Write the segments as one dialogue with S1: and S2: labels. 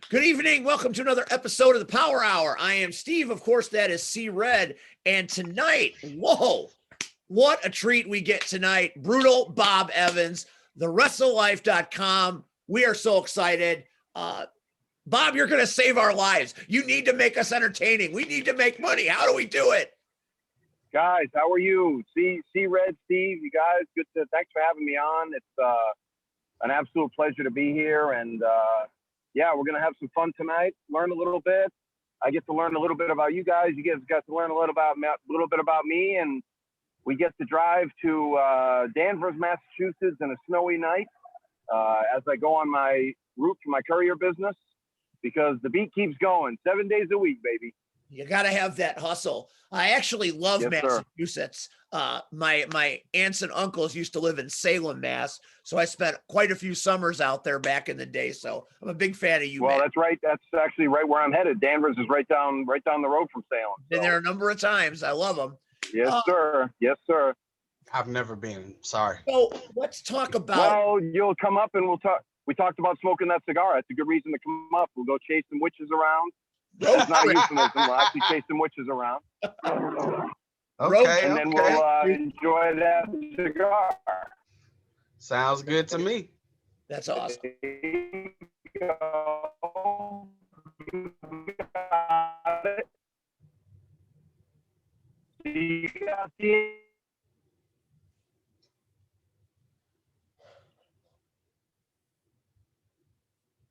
S1: Good evening. Welcome to another episode of the Power Hour. I am Steve. Of course, that is C Red. And tonight, whoa, what a treat we get tonight. Brutal Bob Evans, thewrestlelife.com. We are so excited. Bob, you're going to save our lives. You need to make us entertaining. We need to make money. How do we do it?
S2: Guys, how are you? C Red, Steve, you guys, thanks for having me on. It's an absolute pleasure to be here. And yeah, we're going to have some fun tonight, learn a little bit. I get to learn a little bit about you guys. You guys got to learn a little bit about me. And we get to drive to Danvers, Massachusetts on a snowy night as I go on my route to my courier business, because the beat keeps going 7 days a week, baby.
S1: You got to have that hustle. I actually love Massachusetts. My aunts and uncles used to live in Salem, Mass. So I spent quite a few summers out there back in the day. So I'm a big fan of you.
S2: Well, that's right. That's actually right where I'm headed. Danvers is right down the road from Salem.
S1: Been there a number of times. I love them.
S2: Yes, sir. Yes, sir.
S3: I've never been. Sorry.
S1: So let's talk about.
S2: Well, you'll come up and we'll talk. We talked about smoking that cigar. That's a good reason to come up. We'll go chase some witches around. It's not a euphemism. We'll actually chase some witches around.
S3: Okay.
S2: And then we'll enjoy that cigar.
S3: Sounds good to me.
S1: That's awesome.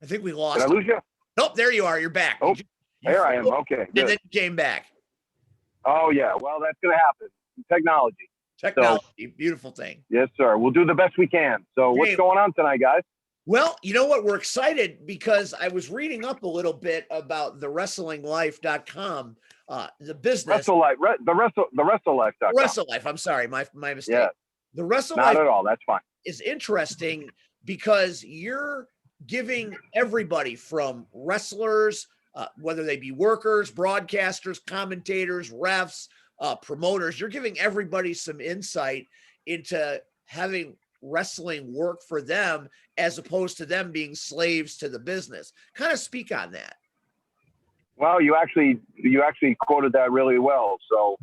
S1: I think we lost.
S2: Did I lose you?
S1: Nope, there you are. You're back.
S2: Oh, there I am. Okay, good.
S1: And then you came back.
S2: Oh, yeah. Well, that's going to happen. Technology.
S1: Beautiful thing.
S2: Yes, sir. We'll do the best we can. So what's going on tonight, guys?
S1: Well, you know what? We're excited because I was reading up a little bit about the wrestlinglife.com, the business.
S2: The WrestleLife.com.
S1: WrestleLife. I'm sorry. My mistake.
S2: Yeah.
S1: The WrestleLife.
S2: Not at all. That's fine.
S1: Is interesting because you're giving everybody from wrestlers, whether they be workers, broadcasters, commentators, refs, promoters, you're giving everybody some insight into having wrestling work for them as opposed to them being slaves to the business. Kind of speak on that.
S2: Well, you actually quoted that really well. So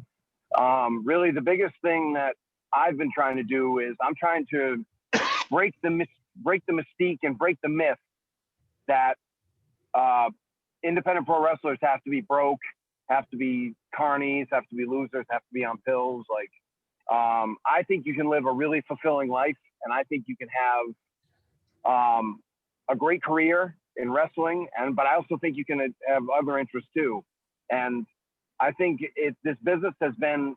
S2: really the biggest thing that I've been trying to do is I'm trying to break the mystique and break the myth that independent pro wrestlers have to be broke, have to be carnies, have to be losers, have to be on pills. Like, I think you can live a really fulfilling life, and I think you can have a great career in wrestling, but I also think you can have other interests too. And I think this business has been,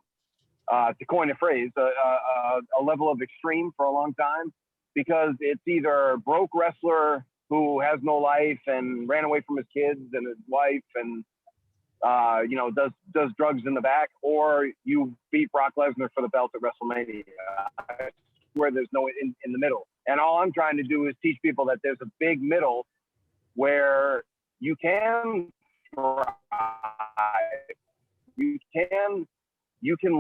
S2: to coin a phrase, a level of extreme for a long time, because it's either broke wrestler who has no life and ran away from his kids and his wife and does drugs in the back, or you beat Brock Lesnar for the belt at WrestleMania. I swear there's no in the middle. And all I'm trying to do is teach people that there's a big middle where you can thrive. You can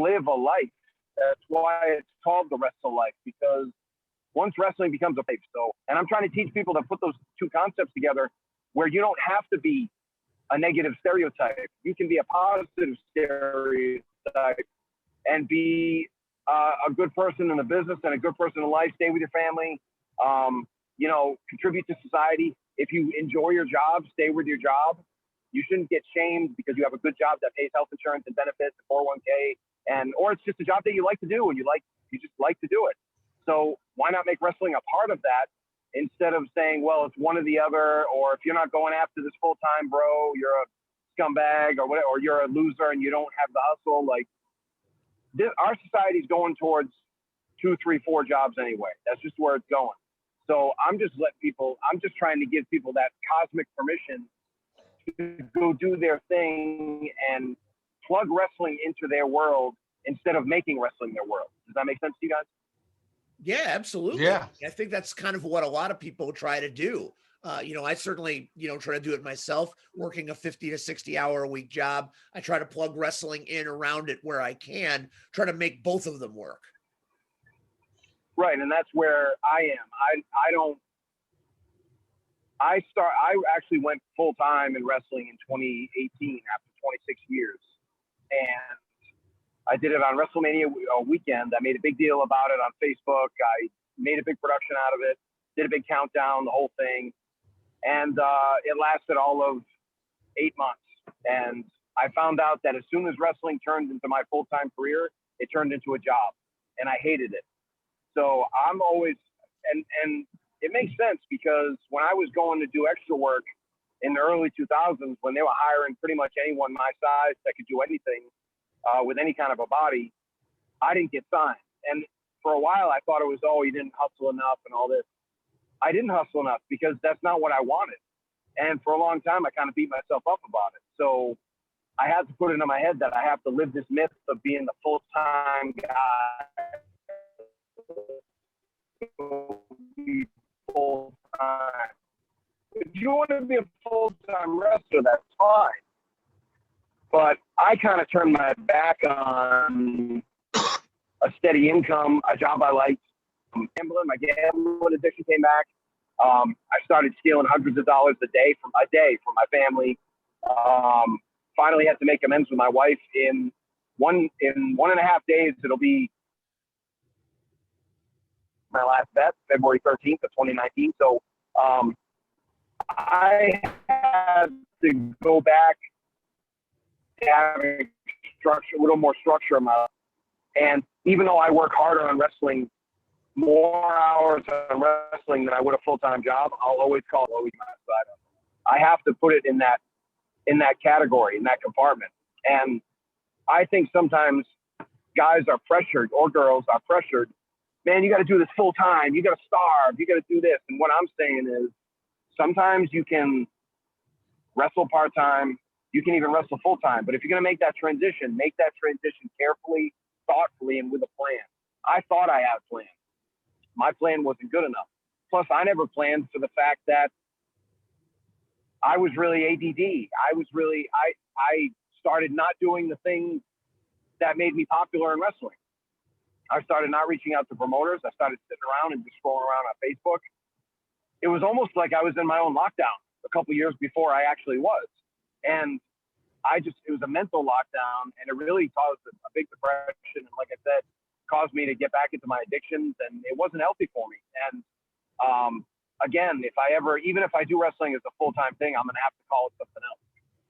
S2: live a life. That's why it's called the Wrestle Life, because once wrestling becomes a life. And I'm trying to teach people to put those two concepts together, where you don't have to be a negative stereotype. You can be a positive stereotype and be a good person in the business and a good person in life. Stay with your family, contribute to society. If you enjoy your job, stay with your job. You shouldn't get shamed because you have a good job that pays health insurance and benefits and 401k, or it's just a job that you like to do and you just like to do it. So why not make wrestling a part of that, instead of saying, well, it's one or the other, or if you're not going after this full time, bro, you're a scumbag or whatever, or you're a loser and you don't have the hustle. Like, our society's going towards 2, 3, 4 jobs anyway. That's just where it's going. So I'm just trying to give people that cosmic permission to go do their thing and plug wrestling into their world instead of making wrestling their world. Does that make sense to you guys?
S1: Yeah, absolutely.
S3: Yeah.
S1: I think that's kind of what a lot of people try to do. I certainly, try to do it myself, working a 50 to 60 hour a week job. I try to plug wrestling in around it where I can, try to make both of them work.
S2: Right. And that's where I am. I actually went full time in wrestling in 2018 after 26 years, and I did it on WrestleMania weekend. I made a big deal about it on Facebook. I made a big production out of it, did a big countdown, the whole thing, and it lasted all of 8 months. And I found out that as soon as wrestling turned into my full-time career, it turned into a job, and I hated it. So I'm always, and it makes sense because when I was going to do extra work in the early 2000s, when they were hiring pretty much anyone my size that could do anything with any kind of a body, I didn't get signed. And for a while, I thought it was, oh, you didn't hustle enough and all this. I didn't hustle enough because that's not what I wanted. And for a long time, I kind of beat myself up about it. So I had to put it in my head that I have to live this myth of being the full-time guy. Full-time. If you want to be a full-time wrestler, that's fine. But I kind of turned my back on a steady income, a job I liked. My gambling addiction came back. I started stealing hundreds of dollars a day from my family. Finally had to make amends with my wife in 1.5 days. It'll be my last bet, February 13th of 2019. So I had to go back to having structure, a little more structure in my life. And even though I work harder on wrestling, more hours on wrestling than I would a full-time job, I'll always call it always my side hustle. I have to put it in that category, in that compartment. And I think sometimes guys are pressured, or girls are pressured. Man, you got to do this full time. You got to starve. You got to do this. And what I'm saying is, sometimes you can wrestle part time. You can even wrestle full time. But if you're going to make that transition carefully, thoughtfully, and with a plan. I thought I had a plan. My plan wasn't good enough. Plus, I never planned for the fact that I was really ADD. I started not doing the things that made me popular in wrestling. I started not reaching out to promoters. I started sitting around and just scrolling around on Facebook. It was almost like I was in my own lockdown a couple years before I actually was. And it was a mental lockdown, and it really caused a big depression. And like I said, caused me to get back into my addictions, and it wasn't healthy for me. And again, even if I do wrestling as a full-time thing, I'm going to have to call it something else.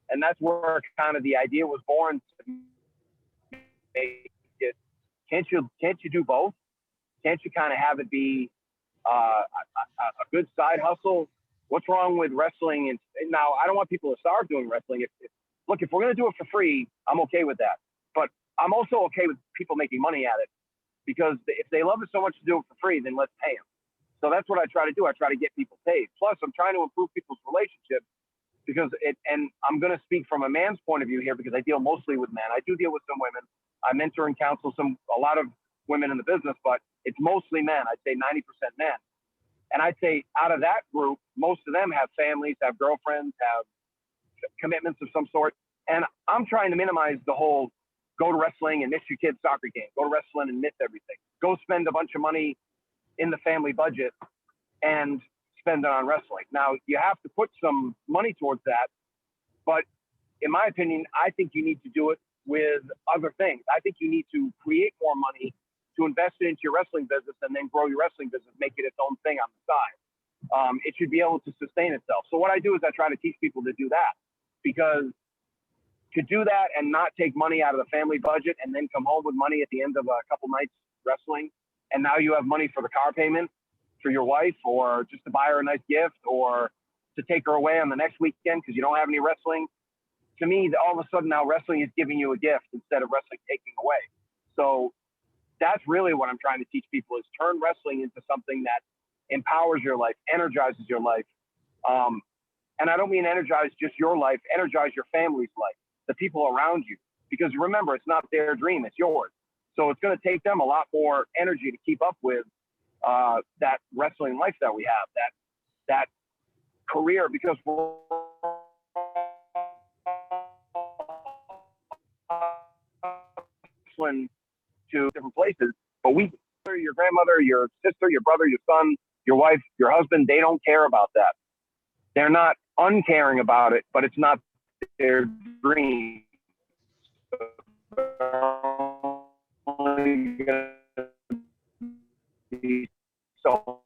S2: And that's where kind of the idea was born to make it. Can't you do both? Can't you kind of have it be a good side hustle? What's wrong with wrestling? And now, I don't want people to starve doing wrestling. Look, if we're going to do it for free, I'm okay with that. But I'm also okay with people making money at it, because if they love it so much to do it for free, then let's pay them. So that's what I try to do. I try to get people paid. Plus, I'm trying to improve people's relationships, and I'm going to speak from a man's point of view here, because I deal mostly with men. I do deal with some women. I mentor and counsel a lot of women in the business, but it's mostly men. I'd say 90% men. And I'd say out of that group, most of them have families, have girlfriends, have commitments of some sort. And I'm trying to minimize the whole go to wrestling and miss your kid's soccer game, go to wrestling and miss everything, go spend a bunch of money in the family budget and spend it on wrestling. Now, you have to put some money towards that, but in my opinion, I think you need to do it with other things. I think you need to create more money to invest it into your wrestling business, and then grow your wrestling business, make it its own thing on the side. It should be able to sustain itself. So what I do is I try to teach people to do that, because to do that and not take money out of the family budget and then come home with money at the end of a couple nights wrestling, and now you have money for the car payment for your wife, or just to buy her a nice gift, or to take her away on the next weekend because you don't have any wrestling. To me, all of a sudden now wrestling is giving you a gift instead of wrestling taking away. So that's really what I'm trying to teach people, is turn wrestling into something that empowers your life, energizes your life. And I don't mean energize just your life, energize your family's life, the people around you. Because remember, it's not their dream, it's yours. So it's going to take them a lot more energy to keep up with that wrestling life that we have, that career, because we're wrestling to different places, but your grandmother, your sister, your brother, your son, your wife, your husband, they don't care about that. They're not uncaring about it, but it's not their dream. Be so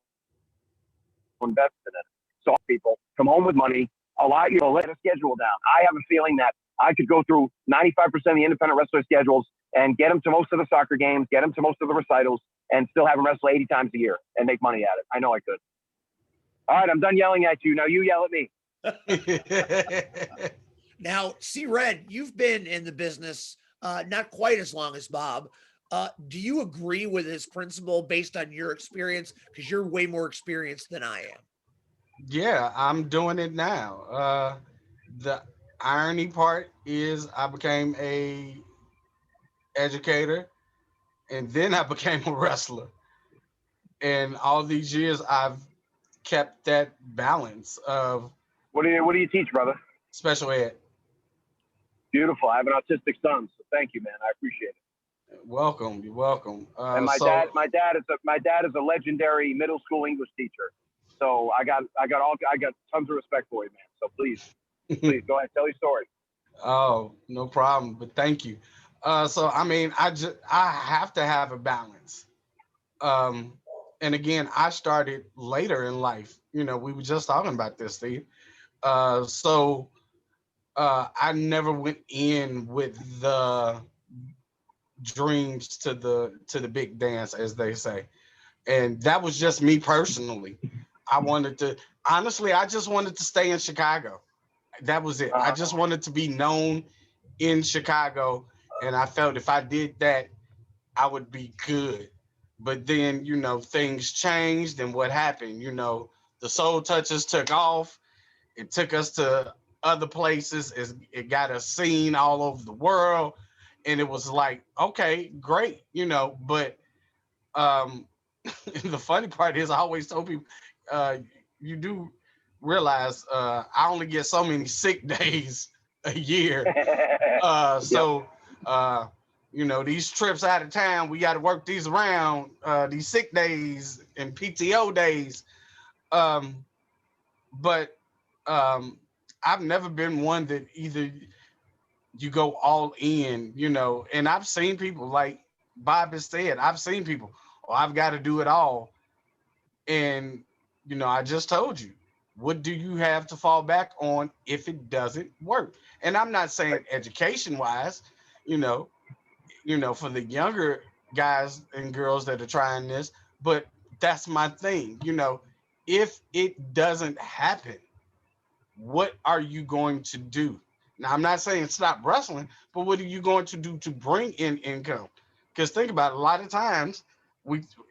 S2: invested in it. So people come home with money, let a schedule down. I have a feeling that I could go through 95% of the independent wrestler schedules and get them to most of the soccer games, get them to most of the recitals, and still have them wrestle 80 times a year and make money at it. I know I could. All right, I'm done yelling at you. Now you yell at me.
S1: Now, C-Red, you've been in the business not quite as long as Bob. Do you agree with his principle based on your experience? Because you're way more experienced than I am.
S3: Yeah, I'm doing it now. The irony part is I became a educator and then I became a wrestler. And all these years I've kept that balance of
S2: What do you teach, brother?
S3: special ed.
S2: Beautiful. I have an autistic son, so thank you, man. I appreciate it.
S3: Welcome, you're welcome.
S2: And my dad is a legendary middle school English teacher. So I got tons of respect for you, man. So please go ahead, tell your story.
S3: Oh, no problem. But thank you. So I mean, I have to have a balance. And again, I started later in life. You know, we were just talking about this, Steve. So I never went in with the dreams to the big dance, as they say. And that was just me personally. I just wanted to stay in Chicago. That was it. I just wanted to be known in Chicago. And I felt if I did that, I would be good. But then, you know, things changed. And what happened? You know, the Soul Touchers took off. It took us to other places. It got us seen all over the world. And it was like, okay, great, you know, but the funny part is I always told people, you do realize I only get so many sick days a year. You know, these trips out of town, we got to work these around, these sick days and PTO days. But I've never been one that either you go all in, you know, and I've seen people like Bob has said, I've seen people, oh, I've got to do it all. And, you know, I just told you, what do you have to fall back on if it doesn't work? And I'm not saying education wise, you know, for the younger guys and girls that are trying this, but that's my thing. You know, if it doesn't happen, what are you going to do? Now, I'm not saying stop wrestling, but what are you going to do to bring in income? Because think about it, a lot of times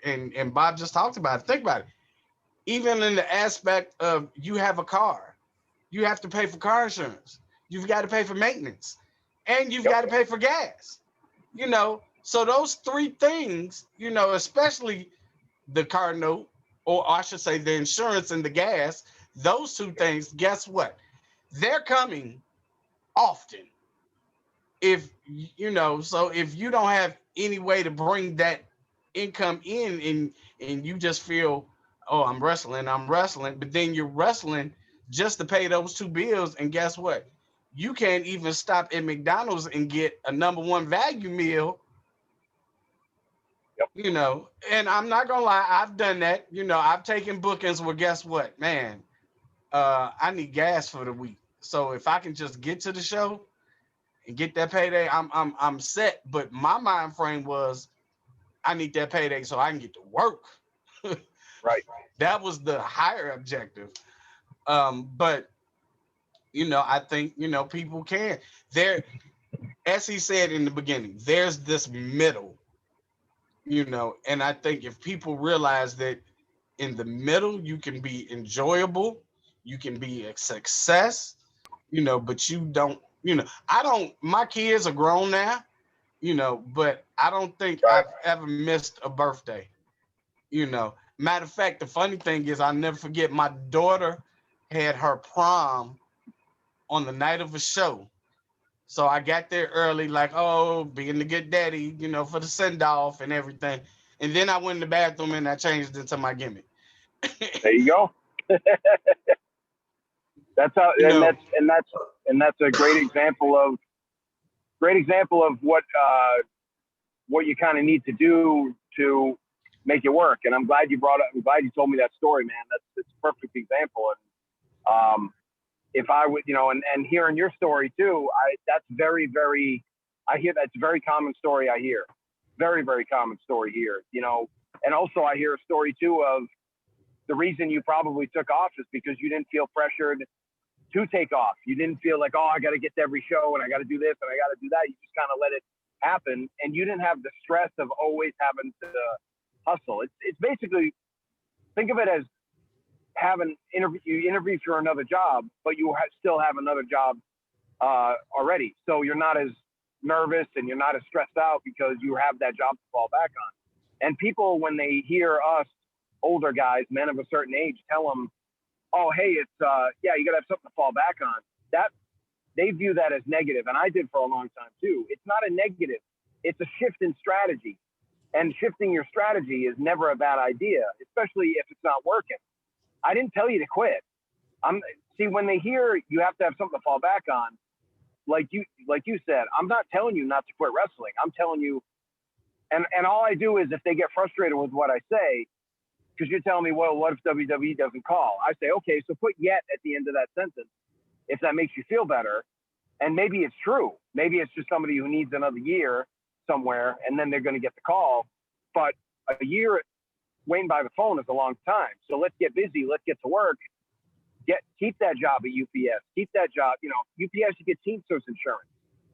S3: and Bob just talked about it. Think about it. Even in the aspect of you have a car, you have to pay for car insurance. You've got to pay for maintenance, and you've got to pay for gas. You know, so those three things, you know, especially the car note, or I should say the insurance and the gas, those two things, guess what? They're coming often. If you know, so if you don't have any way to bring that income in and you just feel, oh, I'm wrestling, but then you're wrestling just to pay those two bills, and guess what? You can't even stop at McDonald's and get a number one value meal. You know, and I'm not gonna lie, I've done that. You know, I've taken bookings where guess what, man, I need gas for the week. So if I can just get to the show and get that payday, I'm set. But my mind frame was I need that payday so I can get to work.
S2: Right.
S3: That was the higher objective. But you know, I think, you know, people can. There, as he said in the beginning, there's this middle, you know, and I think if people realize that in the middle, you can be enjoyable, you can be a success, you know, but you don't, you know, my kids are grown now, you know, but I don't think I've ever missed a birthday, you know. Matter of fact, the funny thing is I'll never forget my daughter had her prom on the night of a show. So I got there early, like, oh, being the good daddy, you know, for the send off and everything. And then I went in the bathroom and I changed into my gimmick.
S2: There you go. That's how,
S3: You know,
S2: that's a great example of what you kind of need to do to make it work. And I'm glad you told me that story, man. It's a perfect example. And if I would, and hearing your story too, that's very, very, I hear that's a very common story. I hear very, very common story here, and also I hear a story too of the reason you probably took off is because you didn't feel pressured to take off. You didn't feel like, oh, I got to get to every show and I got to do this and I got to do that. You just kind of let it happen, and you didn't have the stress of always having to hustle. It's basically, think of it as you interview for another job, but you still have another job already. So you're not as nervous and you're not as stressed out because you have that job to fall back on. And people, when they hear us older guys, men of a certain age, tell them, oh, hey, it's you got to have something to fall back on. That they view that as negative, and I did for a long time too. It's not a negative; it's a shift in strategy, and shifting your strategy is never a bad idea, especially if it's not working. I didn't tell you to quit. When they hear you have to have something to fall back on, like you said, I'm not telling you not to quit wrestling. I'm telling you, and all I do is if they get frustrated with what I say, because you're telling me, well, what if WWE doesn't call? I say, okay, so put yet at the end of that sentence, if that makes you feel better. And maybe it's true. Maybe it's just somebody who needs another year somewhere, and then they're going to get the call. But a year waiting by the phone is a long time. So let's get busy. Let's get to work. Keep that job at UPS. Keep that job. UPS, you get Teamsters insurance,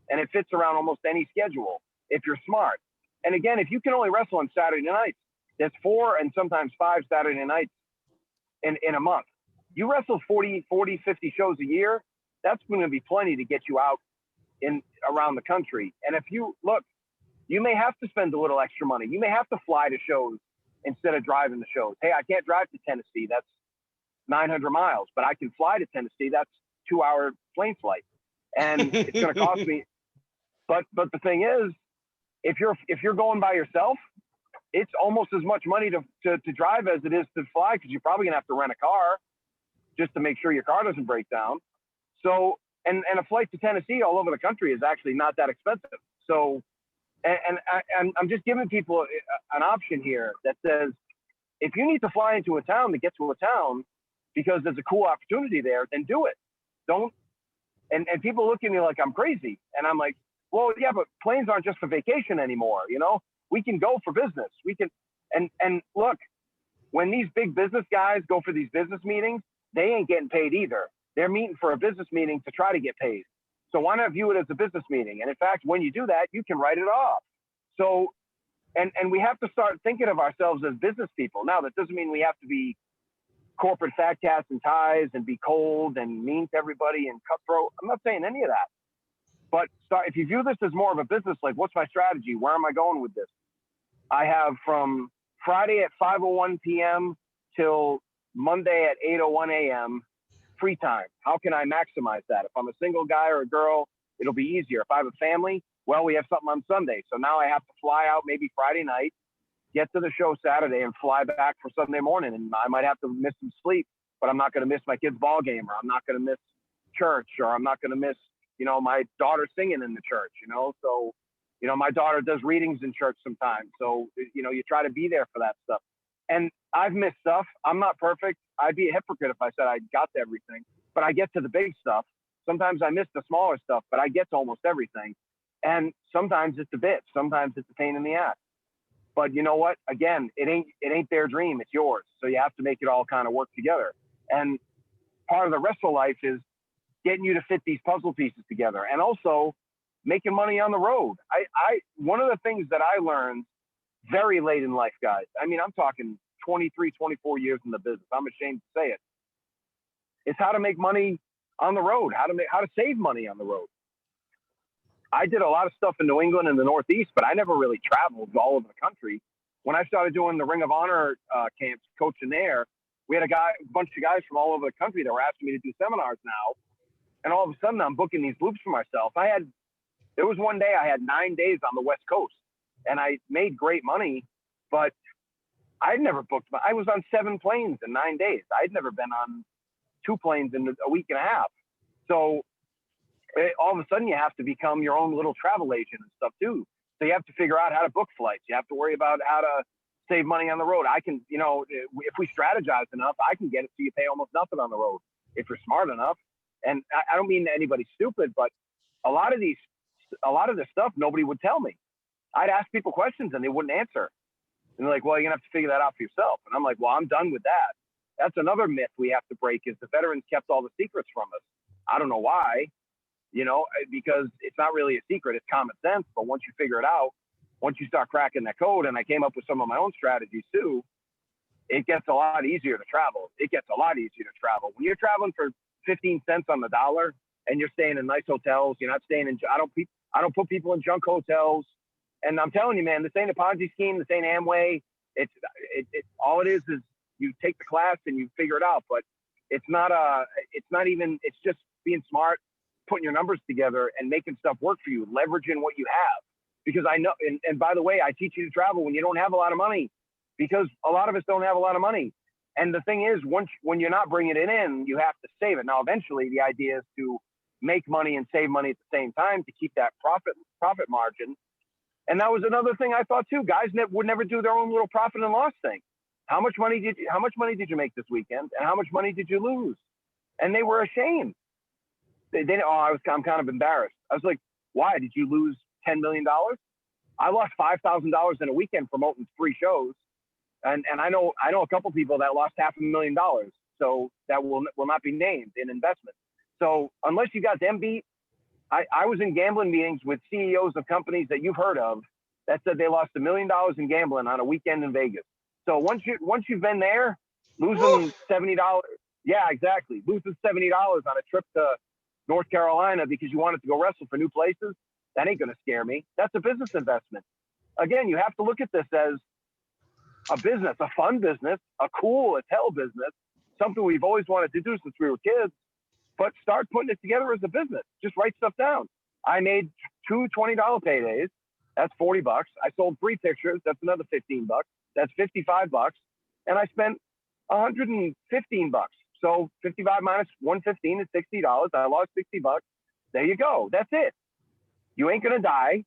S2: and it fits around almost any schedule if you're smart. And again, if you can only wrestle on Saturday nights, there's 4 and sometimes 5 Saturday nights in a month. You wrestle 40, 50 shows a year, that's going to be plenty to get you out around the country. And if you look, you may have to spend a little extra money. You may have to fly to shows instead of driving the shows. Hey, I can't drive to Tennessee. That's 900 miles, but I can fly to Tennessee. That's 2-hour plane flight. And it's going to cost me. But the thing is, if you're going by yourself, it's almost as much money to drive as it is to fly, because you're probably gonna have to rent a car just to make sure your car doesn't break down. So, and a flight to Tennessee all over the country is actually not that expensive. So, and I'm just giving people an option here that says, if you need to fly into a town to get to a town because there's a cool opportunity there, then do it. Don't. And people look at me like I'm crazy, and I'm like, well, yeah, but planes aren't just for vacation anymore, We can go for business. We can, and look, when these big business guys go for these business meetings, they ain't getting paid either. They're meeting for a business meeting to try to get paid. So why not view it as a business meeting? And in fact, when you do that, you can write it off. So, and we have to start thinking of ourselves as business people. Now, that doesn't mean we have to be corporate fat cats and ties and be cold and mean to everybody and cutthroat. I'm not saying any of that. But if you view this as more of a business, like, what's my strategy? Where am I going with this? I have from Friday at 5:01 p.m. till Monday at 8:01 a.m. free time. How can I maximize that? If I'm a single guy or a girl, it'll be easier. If I have a family, well, we have something on Sunday. So now I have to fly out maybe Friday night, get to the show Saturday, and fly back for Sunday morning. And I might have to miss some sleep, but I'm not going to miss my kid's ball game, or I'm not going to miss church, or I'm not going to miss my daughter singing in the church, so, my daughter does readings in church sometimes. So, you try to be there for that stuff. And I've missed stuff. I'm not perfect. I'd be a hypocrite if I said I got to everything, but I get to the big stuff. Sometimes I miss the smaller stuff, but I get to almost everything. And sometimes it's a bitch. Sometimes it's a pain in the ass. But you know what? Again, it ain't their dream. It's yours. So you have to make it all kind of work together. And part of the wrestle life is getting you to fit these puzzle pieces together, and also making money on the road. One of the things that I learned very late in life, guys, I mean, I'm talking 23, 24 years in the business, I'm ashamed to say it, is how to make money on the road, how to save money on the road. I did a lot of stuff in New England and the Northeast, but I never really traveled all over the country. When I started doing the Ring of Honor camps, coaching there, we had a bunch of guys from all over the country that were asking me to do seminars now. And all of a sudden, I'm booking these loops for myself. There was one day I had 9 days on the West Coast, and I made great money, but I'd never booked. I was on 7 planes in 9 days. I'd never been on 2 planes in a week and a half. So all of a sudden you have to become your own little travel agent and stuff too. So you have to figure out how to book flights. You have to worry about how to save money on the road. I can, if we strategize enough, I can get it so you pay almost nothing on the road if you're smart enough. And I don't mean anybody's stupid, but a lot of this stuff nobody would tell me. I'd ask people questions and they wouldn't answer. And they're like, well, you're gonna have to figure that out for yourself. And I'm like, well, I'm done with that. That's another myth we have to break, is the veterans kept all the secrets from us. I don't know why, because it's not really a secret. It's common sense. But once you figure it out, once you start cracking that code, and I came up with some of my own strategies too, it gets a lot easier to travel. It gets a lot easier to travel. When you're traveling for 15 cents on the dollar and you're staying in nice hotels, you're not staying in, I don't put people in junk hotels. And I'm telling you, man, this ain't a Ponzi scheme. This ain't Amway. It's all it is you take the class and you figure it out. But it's just being smart, putting your numbers together and making stuff work for you, leveraging what you have. Because I know, and by the way, I teach you to travel when you don't have a lot of money, because a lot of us don't have a lot of money. And the thing is, when you're not bringing it in, you have to save it. Now, eventually the idea is to make money and save money at the same time to keep that profit margin. And that was another thing I thought too. Guys would never do their own little profit and loss thing. How much money did you make this weekend, and how much money did you lose? And they were ashamed. I'm kind of embarrassed. I was like, why did you lose $10 million? I lost $5,000 in a weekend promoting 3 shows, and I know a couple people that lost $500,000. So that will not be named in investment. So unless you got them beat. I was in gambling meetings with CEOs of companies that you've heard of that said they lost $1 million in gambling on a weekend in Vegas. So once you've been there, losing $70, yeah, exactly, losing $70 on a trip to North Carolina because you wanted to go wrestle for new places, that ain't gonna scare me. That's a business investment. Again, you have to look at this as a business, a fun business, a cool as hell business, something we've always wanted to do since we were kids. But start putting it together as a business. Just write stuff down. I made 2 $20 paydays. That's $40. I sold 3 pictures. That's another $15. That's $55. And I spent $115. So 55 minus 115 is $60. I lost $60. There you go. That's it. You ain't gonna die.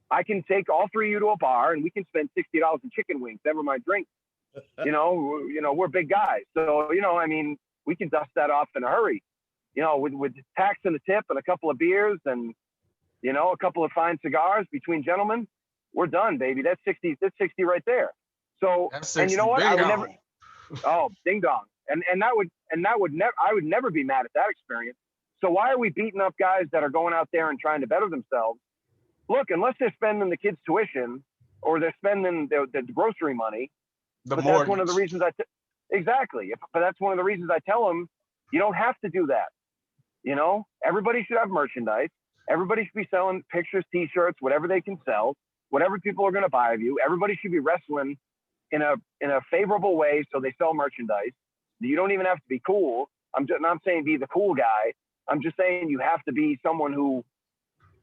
S2: I can take all 3 of you to a bar and we can spend $60 in chicken wings. Never mind drinks. We're big guys. So we can dust that off in a hurry. With tax and the tip and a couple of beers and, a couple of fine cigars between gentlemen, we're done, baby. That's 60 right there. So, and you know what? I would never, ding dong. And I would never be mad at that experience. So why are we beating up guys that are going out there and trying to better themselves? Look, unless they're spending the kids' tuition or they're spending the grocery money, that's one of the reasons exactly. But that's one of the reasons I tell them, you don't have to do that. Everybody should have merchandise. Everybody should be selling pictures, T-shirts, whatever they can sell, whatever people are going to buy of you. Everybody should be wrestling in a favorable way so they sell merchandise. You don't even have to be cool. I'm not saying be the cool guy. I'm just saying you have to be someone who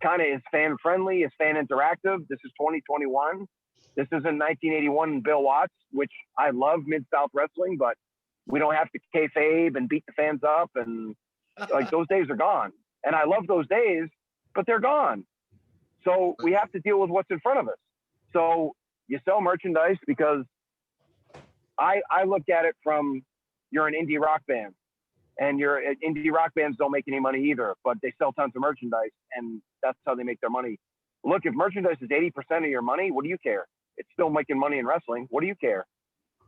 S2: kind of is fan friendly, is fan interactive. This is 2021. This isn't 1981 Bill Watts, which I love Mid-South Wrestling, but we don't have to kayfabe and beat the fans up, and like those days are gone. And I love those days, but they're gone. So we have to deal with what's in front of us. So you sell merchandise because I look at it from, you're an indie rock band, and indie rock bands don't make any money either, but they sell tons of merchandise, and that's how they make their money. Look, if merchandise is 80% of your money, what do you care? It's still making money in wrestling. What do you care?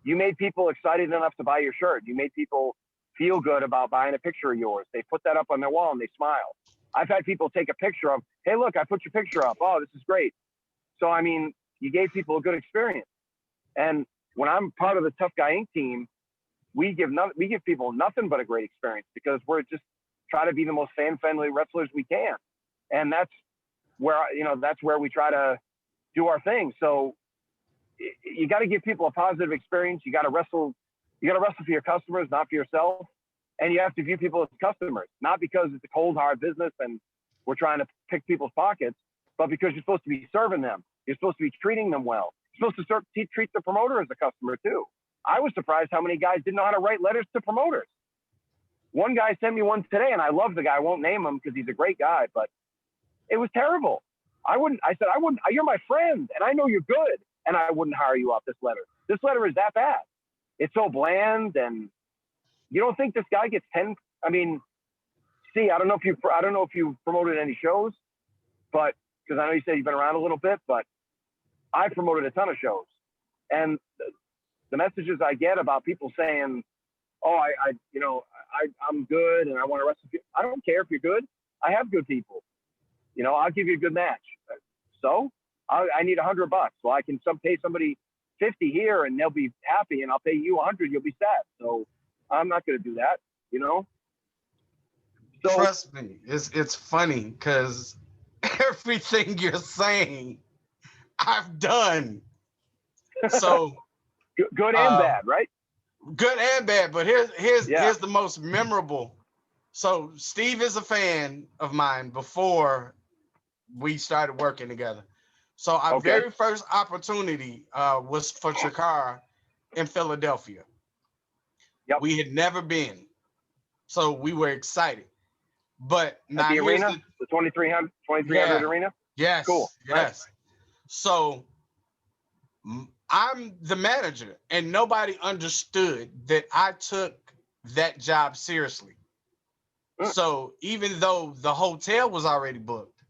S2: You made people excited enough to buy your shirt. You made people feel good about buying a picture of yours. They put that up on their wall and they smile. I've had people take a picture of, hey, look, I put your picture up. Oh, this is great. So, you gave people a good experience. And when I'm part of the Tough Guy Inc. team, we give people nothing but a great experience because we're just try to be the most fan-friendly wrestlers we can. And that's where we try to do our thing. So you got to give people a positive experience. You got to wrestle for your customers, not for yourself. And you have to view people as customers, not because it's a cold, hard business and we're trying to pick people's pockets, but because you're supposed to be serving them. You're supposed to be treating them well. You're supposed to treat the promoter as a customer too. I was surprised how many guys didn't know how to write letters to promoters. One guy sent me one today, and I love the guy. I won't name him because he's a great guy, but it was terrible. I said, you're my friend, and I know you're good, and I wouldn't hire you off this letter. This letter is that bad. It's so bland, and you don't think this guy gets 10? I mean, I don't know if you promoted any shows, but because I know you said you've been around a little bit, but I promoted a ton of shows, and the messages I get about people saying, "Oh, I'm good, and I want to wrestle you." I don't care if you're good. I have good people. I'll give you a good match. So I need $100. Well, I can pay somebody 50 here, and they'll be happy, and I'll pay you 100. You'll be sad. So I'm not going to do that. So,
S3: trust me, it's funny because everything you're saying, I've done. So
S2: good and bad, right?
S3: Good and bad, but here's the most memorable. So Steve is a fan of mine before we started working together. So our very first opportunity was for Chikara in Philadelphia.
S2: Yep.
S3: We had never been, so we were excited. But now
S2: the arena, the 2300 arena.
S3: Yes.
S2: Cool.
S3: Yes. Right. So I'm the manager, and nobody understood that I took that job seriously. So even though the hotel was already booked,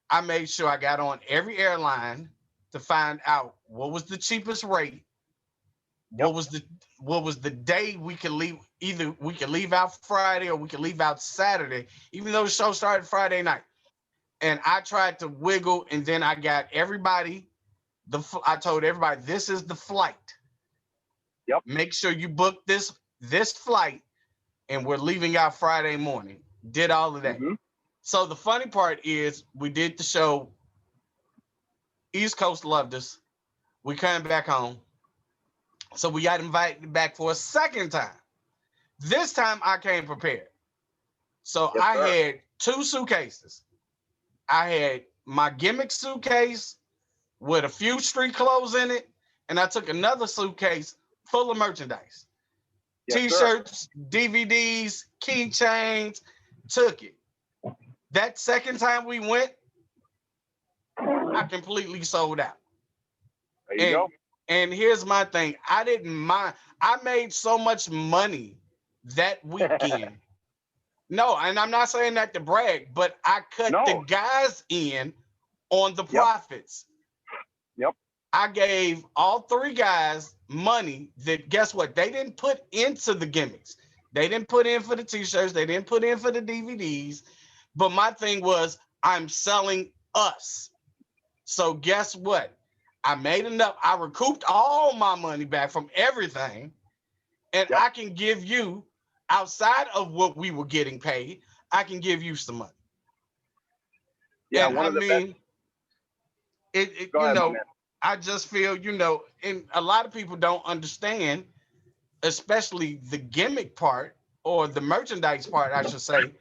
S3: I made sure I got on every airline to find out what was the cheapest rate, what was the day we could leave. Either we could leave out Friday or we could leave out Saturday, even though the show started Friday night. And I tried to wiggle, and then I got everybody. I told everybody, this is the flight.
S2: Yep.
S3: Make sure you book this flight, and we're leaving out Friday morning. Did all of that.
S2: Mm-hmm.
S3: So the funny part is we did the show. East Coast loved us. We came back home. So we got invited back for a second time. This time I came prepared. So
S2: Yes,
S3: I
S2: sir.
S3: had 2 suitcases. I had my gimmick suitcase with a few street clothes in it, and I took another suitcase full of merchandise.
S2: Yes,
S3: T-shirts, DVDs, keychains, took it. That second time we went, I completely sold out.
S2: There you go.
S3: And here's my thing. I didn't mind. I made so much money that weekend. No, and I'm not saying that to brag, but I cut the guys in on the profits.
S2: Yep.
S3: I gave all 3 guys money that, guess what? They didn't put into the gimmicks. They didn't put in for the T-shirts. They didn't put in for the DVDs. But my thing was, I'm selling us. So guess what? I made enough. I recouped all my money back from everything. And I can give you, outside of what we were getting paid, I can give you some money.
S2: Yeah,
S3: and I mean, I just feel, and a lot of people don't understand, especially the gimmick part or the merchandise part, I should say.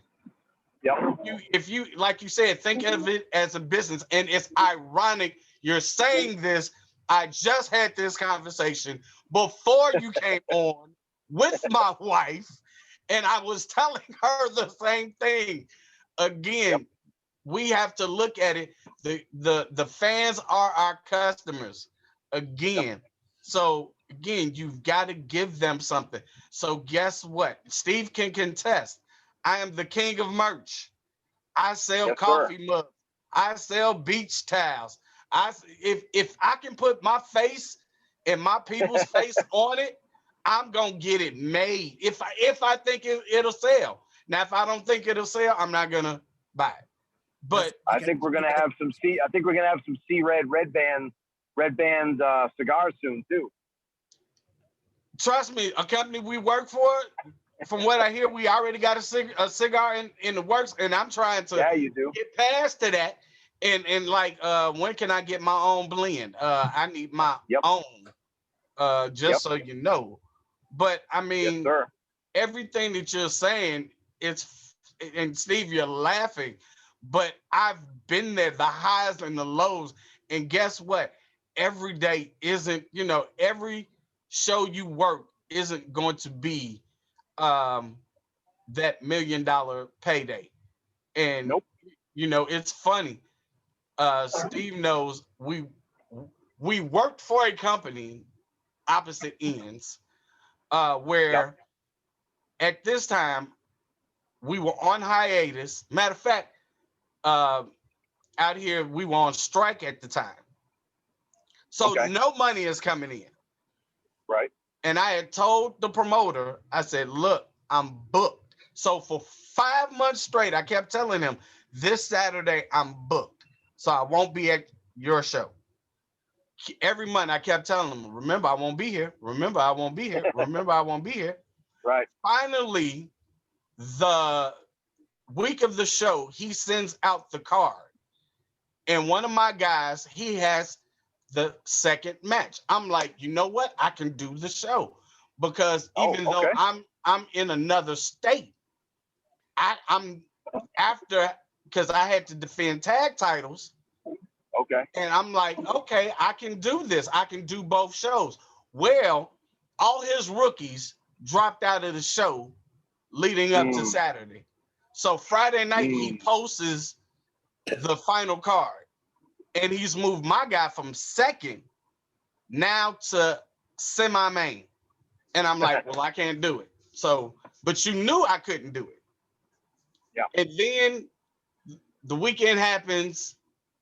S2: Yep.
S3: If you, like you said, think of it as a business, and it's ironic you're saying this. I just had this conversation before you came on with my wife, and I was telling her the same thing. Again, we have to look at it. The fans are our customers. Again, so again, you've got to give them something. So guess what? Steve can contest. I am the king of merch. I sell coffee mugs. I sell beach towels. If I can put my face and my people's face on it, I'm gonna get it made. If I think it'll sell. Now, if I don't think it'll sell, I'm not gonna buy it. But
S2: I think we're gonna have some red band cigars soon too.
S3: Trust me, a company we work for, from what I hear, we already got a cigar in the works, and I'm trying to get past to that. And like, when can I get my own blend? I need my own, just so you know. But I mean, everything that you're saying, and Steve, you're laughing, but I've been there, the highs and the lows. And guess what? Every day isn't, every show you work isn't going to be that $1 million payday. And
S2: Nope.
S3: you know, it's funny. Steve knows we worked for a company opposite ends, where at this time we were on hiatus. Matter of fact, out here we were on strike at the time, so
S2: Okay.
S3: no money is coming in.
S2: Right.
S3: And I had told the promoter, I said, look, I'm booked. So for 5 months straight, I kept telling him, this Saturday I'm booked, so I won't be at your show. Every month I kept telling him, remember, I won't be here. Remember, I won't be here. Remember, I won't be here.
S2: Right.
S3: Finally, the week of the show, he sends out the card. And one of my guys, he has the second match. I'm like, you know what? I can do the show, because even though I'm in another state, I'm after, because I had to defend tag titles.
S2: Okay.
S3: And I'm like, okay, I can do this. I can do both shows. Well, all his rookies dropped out of the show leading up to Saturday. So Friday night, he posts the final card, and he's moved my guy from second now to semi-main. And I'm like, well, I can't do it. So, but you knew I couldn't do it.
S2: Yeah.
S3: And then the weekend happens,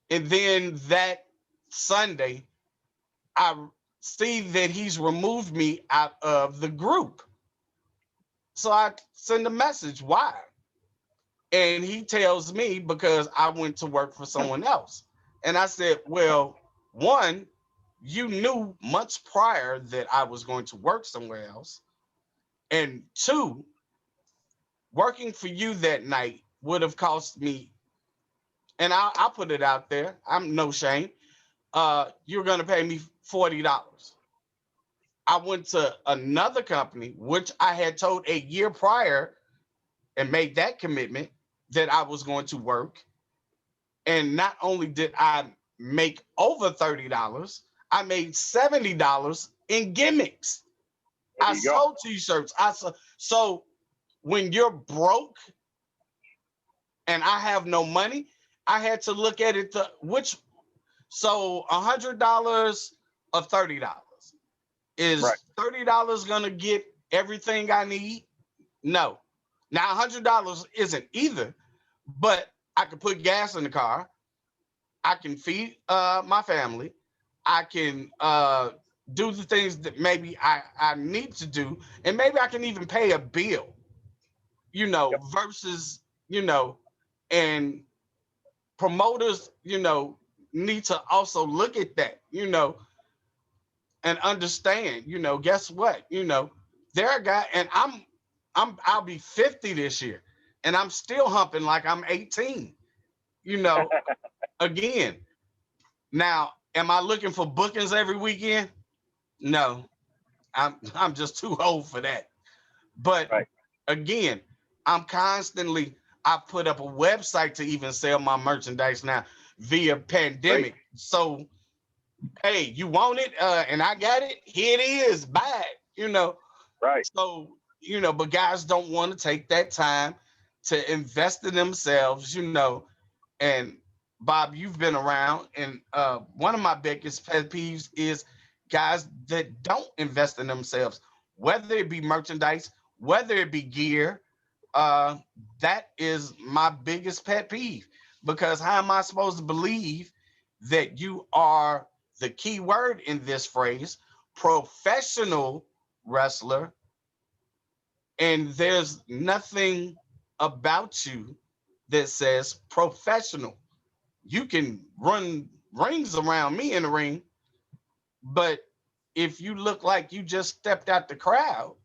S3: and then that Sunday, I see that he's removed me out of the group. So I send a message, why? And he tells me, because I went to work for someone else. And I said, well, one, you knew months prior that I was going to work somewhere else. And two, working for you that night would have cost me, and I'll put it out there, I'm no shame, you're going to pay me $40. I went to another company, which I had told a year prior and made that commitment that I was going to work. And not only did I make over $30, I made $70 in gimmicks. I sold t-shirts. So when you're broke and I have no money, I had to look at it, so $100 of $30. Is $30 gonna get everything I need? No. Now $100 isn't either, but I can put gas in the car. I can feed my family. I can do the things that maybe I need to do, and maybe I can even pay a bill, versus, and promoters, need to also look at that, and understand, guess what? There are guys, and I'll be 50 this year, and I'm still humping like I'm 18, again. Now, am I looking for bookings every weekend? No, I'm just too old for that. But again, I put up a website to even sell my merchandise now via pandemic. So, hey, you want it? And I got it. Here it is. Buy it.
S2: Right.
S3: So, but guys don't want to take that time to invest in themselves, and Bob, you've been around, and one of my biggest pet peeves is guys that don't invest in themselves, whether it be merchandise, whether it be gear. That is my biggest pet peeve, because how am I supposed to believe that you are, the key word in this phrase, professional wrestler, and there's nothing about you that says professional? You can run rings around me in the ring, but if you look like you just stepped out the crowd,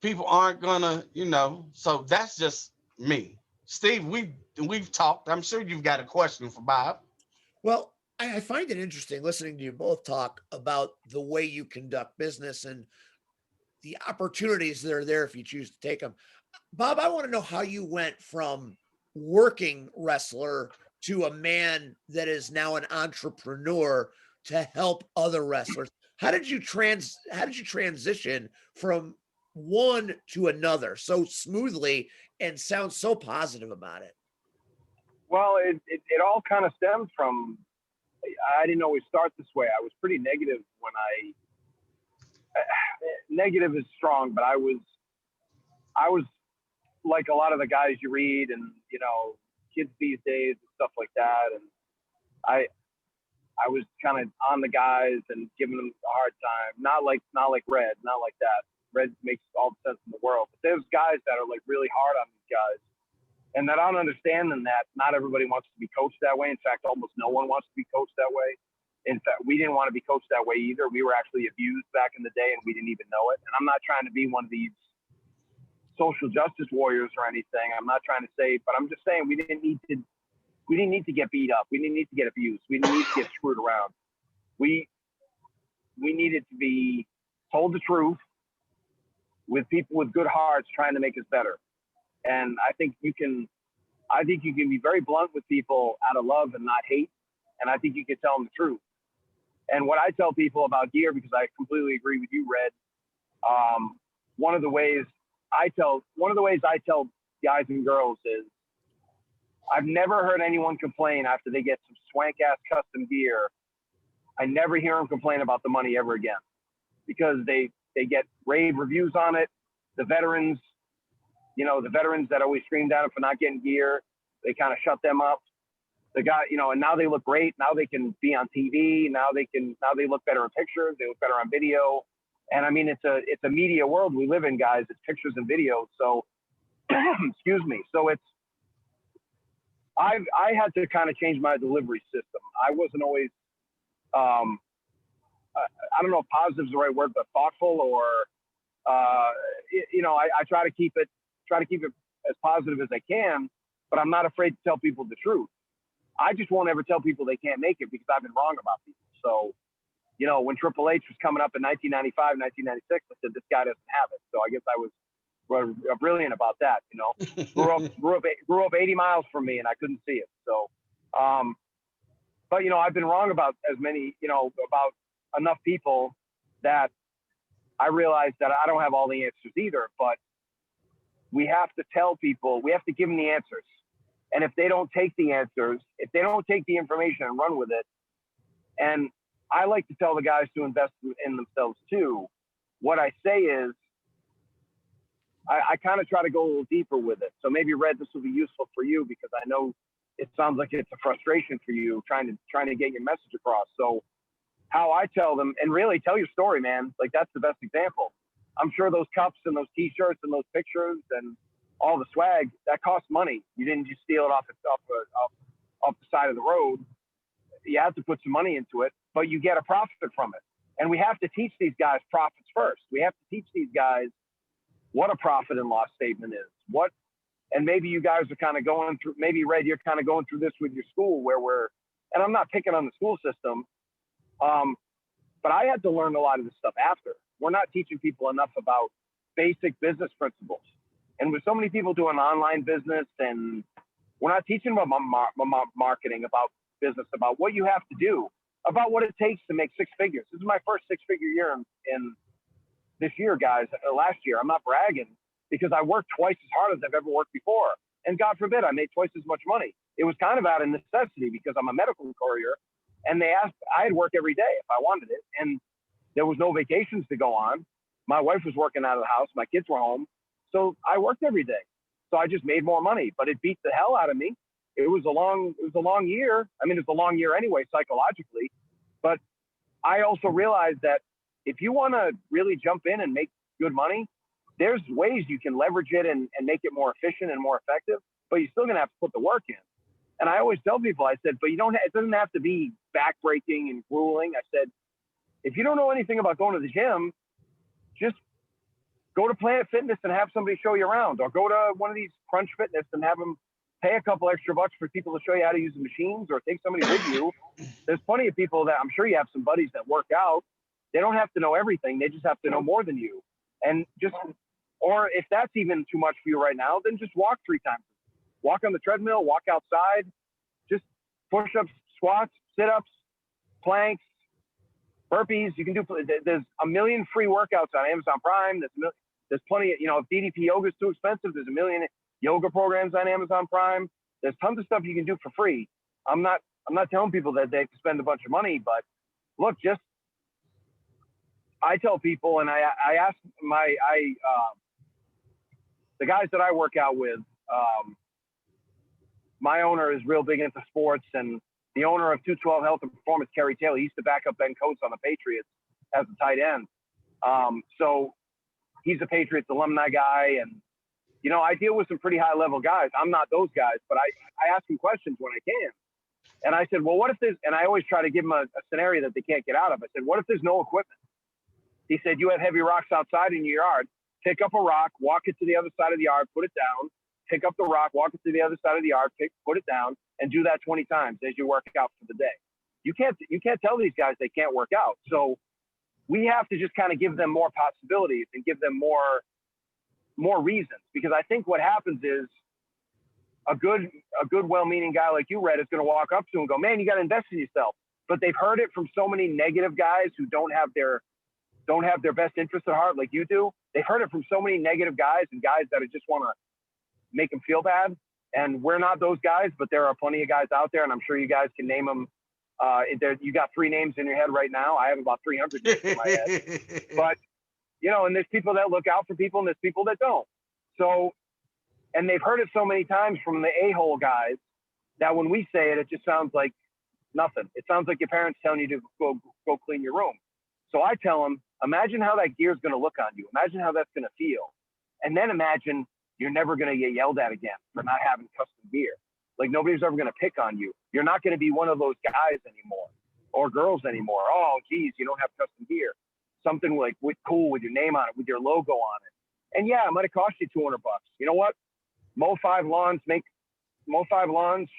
S3: people aren't gonna, so that's just me. Steve, we've talked. I'm sure you've got a question for Bob.
S1: Well, I find it interesting listening to you both talk about the way you conduct business and the opportunities that are there if you choose to take them. Bob, I want to know how you went from working wrestler to a man that is now an entrepreneur to help other wrestlers. How did you transition from one to another so smoothly and sound so positive about it?
S2: Well, it all kind of stemmed from, I didn't always start this way. I was pretty negative when negative is strong, but I was like a lot of the guys you read and, you know, kids these days and stuff like that. And I was kind of on the guys and giving them a hard time. Not like Red, not like that. Red makes all the sense in the world. But there's guys that are like really hard on these guys. And that I don't understand in that not everybody wants to be coached that way. In fact, almost no one wants to be coached that way. In fact, we didn't want to be coached that way either. We were actually abused back in the day and we didn't even know it. And I'm not trying to be one of these social justice warriors or anything. I'm not trying to say, but I'm just saying we didn't need to get beat up. We didn't need to get abused. We didn't need to get screwed around. We needed to be told the truth with people with good hearts trying to make us better. And I think you can be very blunt with people out of love and not hate. And I think you can tell them the truth. And what I tell people about gear, because I completely agree with you, Red. One of the ways I tell guys and girls is, I've never heard anyone complain after they get some swank ass custom gear. I never hear them complain about the money ever again, because they get rave reviews on it. The veterans that always screamed at them for not getting gear, they kind of shut them up. The guy, and now they look great. Now they can be on TV. Now they look better in pictures. They look better on video. And I mean, it's a media world we live in, guys. It's pictures and videos. So, excuse me. So I had to kind of change my delivery system. I wasn't always, I don't know if positive is the right word, but thoughtful, or, I try to keep it as positive as I can, but I'm not afraid to tell people the truth. I just won't ever tell people they can't make it because I've been wrong about people. So, when Triple H was coming up in 1995, 1996, I said, this guy doesn't have it. So I guess I was brilliant about that. Grew up 80 miles from me and I couldn't see it. So, but I've been wrong about as many, about enough people that I realized that I don't have all the answers either, but we have to tell people, we have to give them the answers. And if they don't take the answers, if they don't take the information and run with it, and I like to tell the guys to invest in themselves too. What I say is, I kind of try to go a little deeper with it. So maybe, Red, this will be useful for you, because I know it sounds like it's a frustration for you trying to get your message across. So how I tell them, and really tell your story, man, like that's the best example. I'm sure those cups and those T-shirts and those pictures and all the swag, that costs money. You didn't just steal it off the side of the road. You have to put some money into it, but you get a profit from it. And we have to teach these guys profits first. We have to teach these guys what a profit and loss statement is. And maybe you guys are kind of going through, maybe, Red, you're kind of going through this with your school and I'm not picking on the school system, but I had to learn a lot of this stuff after. We're not teaching people enough about basic business principles. And with so many people doing online business, and we're not teaching them about marketing, about business, about what you have to do, about what it takes to make six figures. This is my first six-figure year in this year, guys, last year. I'm not bragging, because I worked twice as hard as I've ever worked before. And God forbid, I made twice as much money. It was kind of out of necessity, because I'm a medical courier, and they asked, I had work every day if I wanted it. And there was no vacations to go on. My wife was working out of the house. My kids were home. So I worked every day. So I just made more money, but it beat the hell out of me. It was a long year. I mean, it's a long year anyway, psychologically. But I also realized that if you want to really jump in and make good money, there's ways you can leverage it and make it more efficient and more effective, but you're still going to have to put the work in. And I always tell people, I said, but it doesn't have to be backbreaking and grueling. I said, if you don't know anything about going to the gym, just go to Planet Fitness and have somebody show you around, or go to one of these Crunch Fitness and have them pay a couple extra bucks for people to show you how to use the machines, or take somebody with you. There's plenty of people that I'm sure you have some buddies that work out. They don't have to know everything. They just have to know more than you. And or if that's even too much for you right now, then just walk 3 times. Walk on the treadmill, walk outside, just push-ups, squats, sit-ups, planks, burpees. You can do, there's a million free workouts on Amazon Prime. There's plenty of, if DDP yoga is too expensive, there's a million yoga programs on Amazon Prime. There's tons of stuff you can do for free. I'm not telling people that they have to spend a bunch of money, but look, I tell people, and I ask the guys that I work out with, my owner is real big into sports, and the owner of 212 Health and Performance, Kerry Taylor, he used to back up Ben Coates on the Patriots as a tight end. So he's a Patriots alumni guy, and I deal with some pretty high level guys. I'm not those guys, but I ask them questions when I can. And I said, well, what if there's, and I always try to give them a scenario that they can't get out of. I said, what if there's no equipment? He said, you have heavy rocks outside in your yard. Pick up a rock, walk it to the other side of the yard, put it down, pick up the rock, walk it to the other side of the yard, put it down, and do that 20 times as you work out for the day. You can't tell these guys they can't work out. So we have to just kind of give them more possibilities and give them more reasons, because I think what happens is a good well-meaning guy like you, Red, is going to walk up to him and go, man, you got to invest in yourself. But they've heard it from so many negative guys who don't have their best interest at heart like you do. They've heard it from so many negative guys and guys that just want to make them feel bad. And we're not those guys, but there are plenty of guys out there, and I'm sure you guys can name them. You got 3 names in your head right now. I have about 300 names in my head. But, and there's people that look out for people and there's people that don't. So, and they've heard it so many times from the a-hole guys that when we say it, it just sounds like nothing. It sounds like your parents telling you to go clean your room. So I tell them, imagine how that gear is going to look on you. Imagine how that's going to feel. And then imagine you're never going to get yelled at again for not having custom gear. Like nobody's ever going to pick on you. You're not going to be one of those guys anymore or girls anymore. Oh, geez, you don't have custom gear. Something like cool with your name on it, with your logo on it. And yeah, it might have cost you $200. You know what? Mow 5 lawns,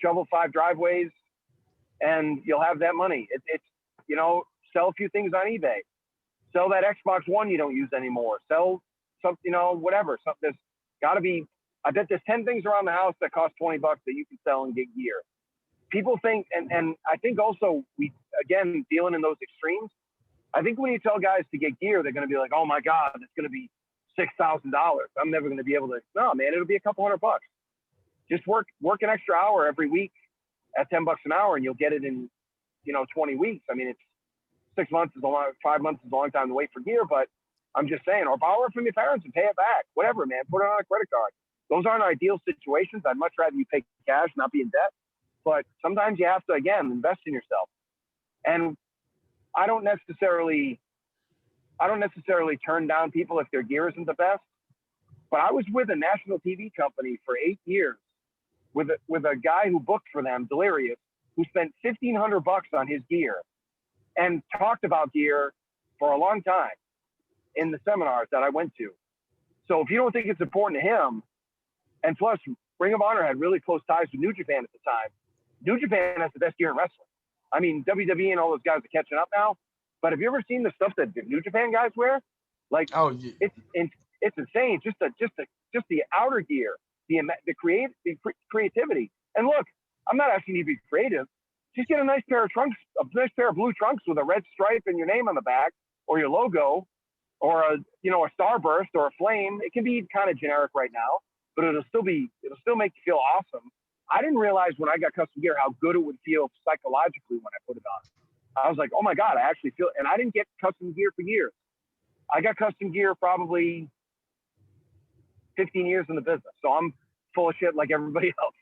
S2: shovel 5 driveways, and you'll have that money. It's sell a few things on eBay. Sell that Xbox One you don't use anymore. Sell some, whatever. There's got to be, I bet there's 10 things around the house that cost $20 that you can sell and get gear. People think, and I think also again, dealing in those extremes, I think when you tell guys to get gear, they're going to be like, oh my God, it's going to be $6,000. I'm never going to be able to. No, man, it'll be a couple $100. Just work an extra hour every week at $10 an hour, and you'll get it in, 20 weeks. I mean, it's 6 months is a long, 5 months is a long time to wait for gear, but I'm just saying, or borrow it from your parents and pay it back, whatever, man. Put it on a credit card. Those aren't ideal situations. I'd much rather you pay cash, not be in debt. But sometimes you have to, again, invest in yourself. And I don't necessarily turn down people if their gear isn't the best. But I was with a national TV company for 8 years with a guy who booked for them, Delirious, who spent $1,500 on his gear and talked about gear for a long time in the seminars that I went to. So if you don't think it's important to him, and plus Ring of Honor had really close ties with New Japan at the time. New Japan has the best gear in wrestling. I mean, WWE and all those guys are catching up now. But have you ever seen the stuff that the New Japan guys wear? Like,
S3: Oh, yeah.
S2: it's insane. Just the outer gear, the creativity. And look, I'm not asking you to be creative. Just get a nice pair of trunks, a nice pair of blue trunks with a red stripe and your name on the back, or your logo, or a starburst or a flame. It can be kind of generic right now, but it'll still make you feel awesome. I didn't realize when I got custom gear how good it would feel psychologically when I put it on. I was like, oh my God, I actually feel it. And I didn't get custom gear for years. I got custom gear probably 15 years in the business. So I'm full of shit like everybody else.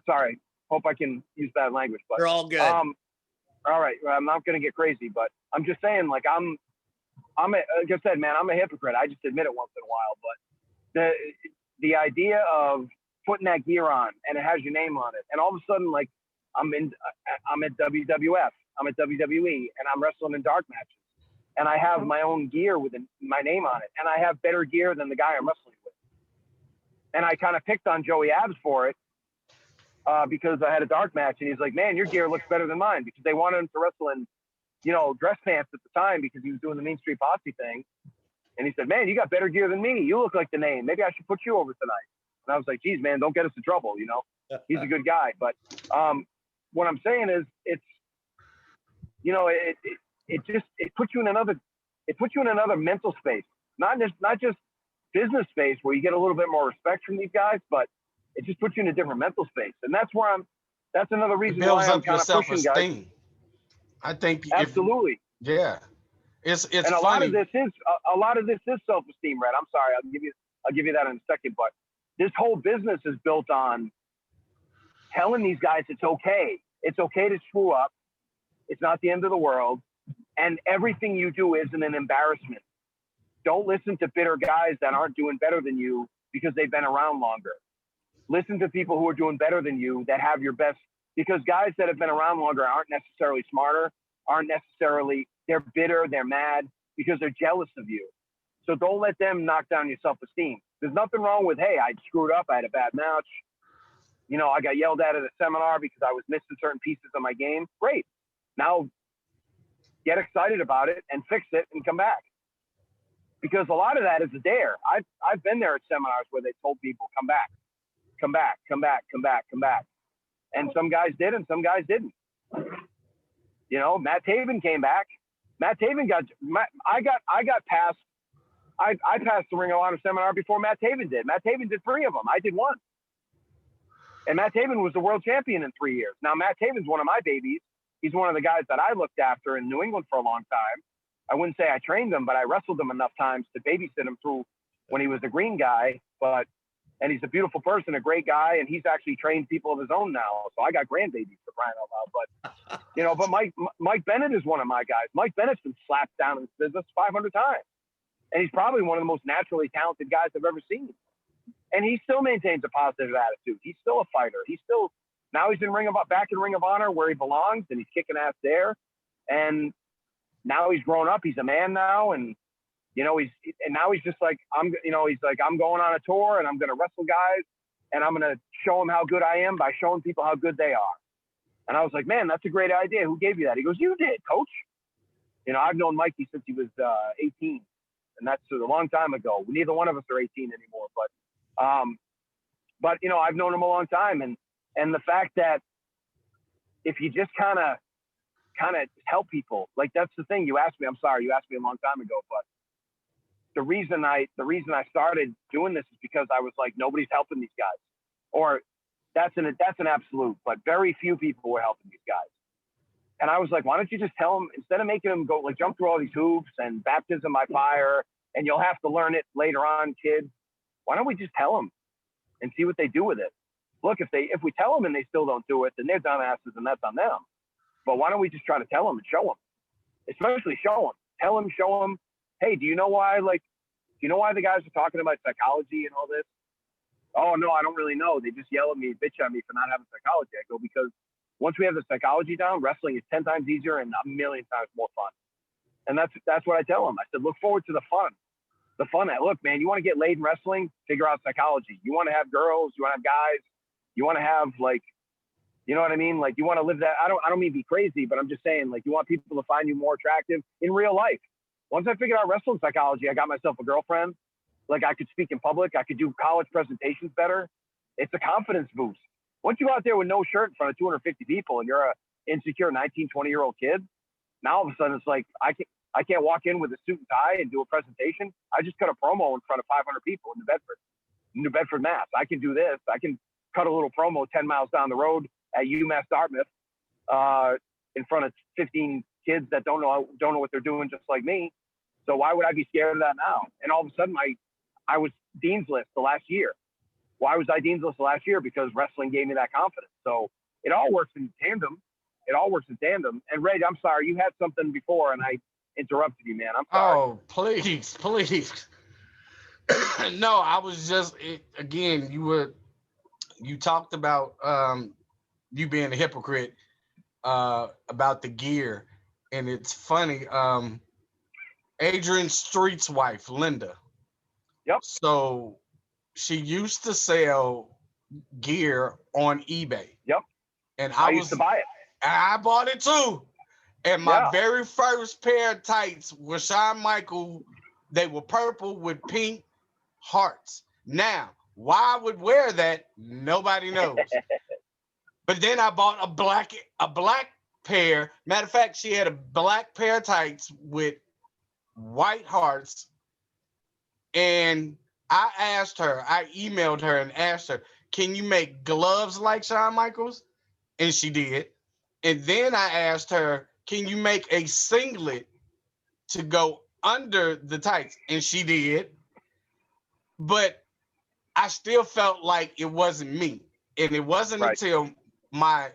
S2: Sorry. Hope I can use bad language, but
S1: You're all good.
S2: all right. I'm not going to get crazy, but I'm just saying, like, like I said, man, I'm a hypocrite. I just admit it once in a while, but the idea of putting that gear on and it has your name on it, and all of a sudden, like, I'm at WWF, I'm at WWE, and I'm wrestling in dark matches, and I have my own gear with my name on it, and I have better gear than the guy I'm wrestling with. And I kind of picked on Joey Abs for it because I had a dark match, and he's like, man, your gear looks better than mine, because they wanted him to wrestle in, dress pants at the time because he was doing the Mean Street Posse thing. And he said, man, you got better gear than me. You look like the name. Maybe I should put you over tonight. And I was like, geez, man, don't get us in trouble. He's a good guy. But what I'm saying is it puts you in another mental space, not just business space where you get a little bit more respect from these guys, but it just puts you in a different mental space. And that's where that's another
S3: It
S2: reason
S3: builds
S2: why I'm
S3: up your
S2: kind of pushing guys.
S3: self-esteem. I think
S2: Absolutely.
S3: it's
S2: And a
S3: funny.
S2: lot of this is self-esteem, Red. I'm sorry. I'll give you that in a second, but this whole business is built on telling these guys it's okay. It's okay to screw up. It's not the end of the world. And everything you do isn't an embarrassment. Don't listen to bitter guys that aren't doing better than you because they've been around longer. Listen to people who are doing better than you that have your best, because guys that have been around longer aren't necessarily smarter, they're bitter, they're mad because they're jealous of you. So don't let them knock down your self-esteem. There's nothing wrong with, hey, I screwed up, I had a bad match. You know, I got yelled at a seminar because I was missing certain pieces of my game. Great. Now get excited about it and fix it and come back. Because a lot of that is a dare. I've been there at seminars where they told people, come back. And some guys did and some guys didn't. You know, Matt Taven came back. Matt Taven I passed the Ring of Honor seminar before Matt Taven did. Matt Taven did 3 of them. I did 1. And Matt Taven was the world champion in 3 years. Now, Matt Taven's one of my babies. He's one of the guys that I looked after in New England for a long time. I wouldn't say I trained him, but I wrestled him enough times to babysit him through when he was a green guy. And he's a beautiful person, a great guy, and he's actually trained people of his own now. So I got grandbabies for crying out loud. But Mike Bennett is one of my guys. Mike Bennett's been slapped down in this business 500 times. And he's probably one of the most naturally talented guys I've ever seen. And he still maintains a positive attitude. He's still a fighter. Now he's back in Ring of Honor where he belongs, and he's kicking ass there. And now he's grown up. He's a man now, and now he's just like, I'm going on a tour and I'm going to wrestle guys and I'm going to show them how good I am by showing people how good they are. And I was like, man, that's a great idea. Who gave you that? He goes, you did, coach. I've known Mikey since he was 18, and that's a long time ago. Neither one of us are 18 anymore, but I've known him a long time. And the fact that if you just kind of help people, like that's the thing you asked me a long time ago, but the reason I started doing this is because I was like, nobody's helping these guys, or that's an absolute, but very few people were helping these guys. And I was like, why don't you just tell them, instead of making them go like jump through all these hoops and baptism by fire, and you'll have to learn it later on, kids, why don't we just tell them and see what they do with it? Look, if we tell them and they still don't do it, then they're dumbasses and that's on them. But why don't we just try to tell them and show them, especially show them, tell them, show them, hey, do you know why the guys are talking about psychology and all this? Oh, no, I don't really know. They just yell at me, bitch at me for not having psychology. I go, because once we have the psychology down, wrestling is 10 times easier and a million times more fun. And that's what I tell them. I said, look forward to the fun. The fun. Look, man, you want to get laid in wrestling? Figure out psychology. You want to have girls? You want to have guys? You want to have, like, you know what I mean? Like, you want to live that. I don't mean be crazy, but I'm just saying, like, you want people to find you more attractive in real life. Once I figured out wrestling psychology, I got myself a girlfriend. Like, I could speak in public. I could do college presentations better. It's a confidence boost. Once you go out there with no shirt in front of 250 people and you're a insecure 19, 20-year-old kid, now all of a sudden it's like, I can't walk in with a suit and tie and do a presentation. I just cut a promo in front of 500 people in New Bedford, Mass. I can do this. I can cut a little promo 10 miles down the road at UMass Dartmouth in front of 15 kids that don't know what they're doing, just like me. So why would I be scared of that now? And all of a sudden, I was Dean's List the last year. Why was I Dean's List the last year? Because wrestling gave me that confidence. So it all works in tandem. And Ray, I'm sorry, you had something before and I interrupted you, man. I'm sorry.
S3: Oh, please. No, I was just, again, you talked about you being a hypocrite about the gear. And it's funny, Adrian Street's wife, Linda.
S2: Yep.
S3: So she used to sell gear on eBay.
S2: Yep.
S3: And
S2: I used to buy it.
S3: I bought it too. And my very first pair of tights were Shawn Michaels. They were purple with pink hearts. Now, why I would wear that, nobody knows. But then I bought a black pair. Matter of fact, she had a black pair of tights with white hearts. And I emailed her and asked her, can you make gloves like Shawn Michaels? And she did. And then I asked her, can you make a singlet to go under the tights? And she did. But I still felt like it wasn't me. And it wasn't
S2: Right.
S3: until my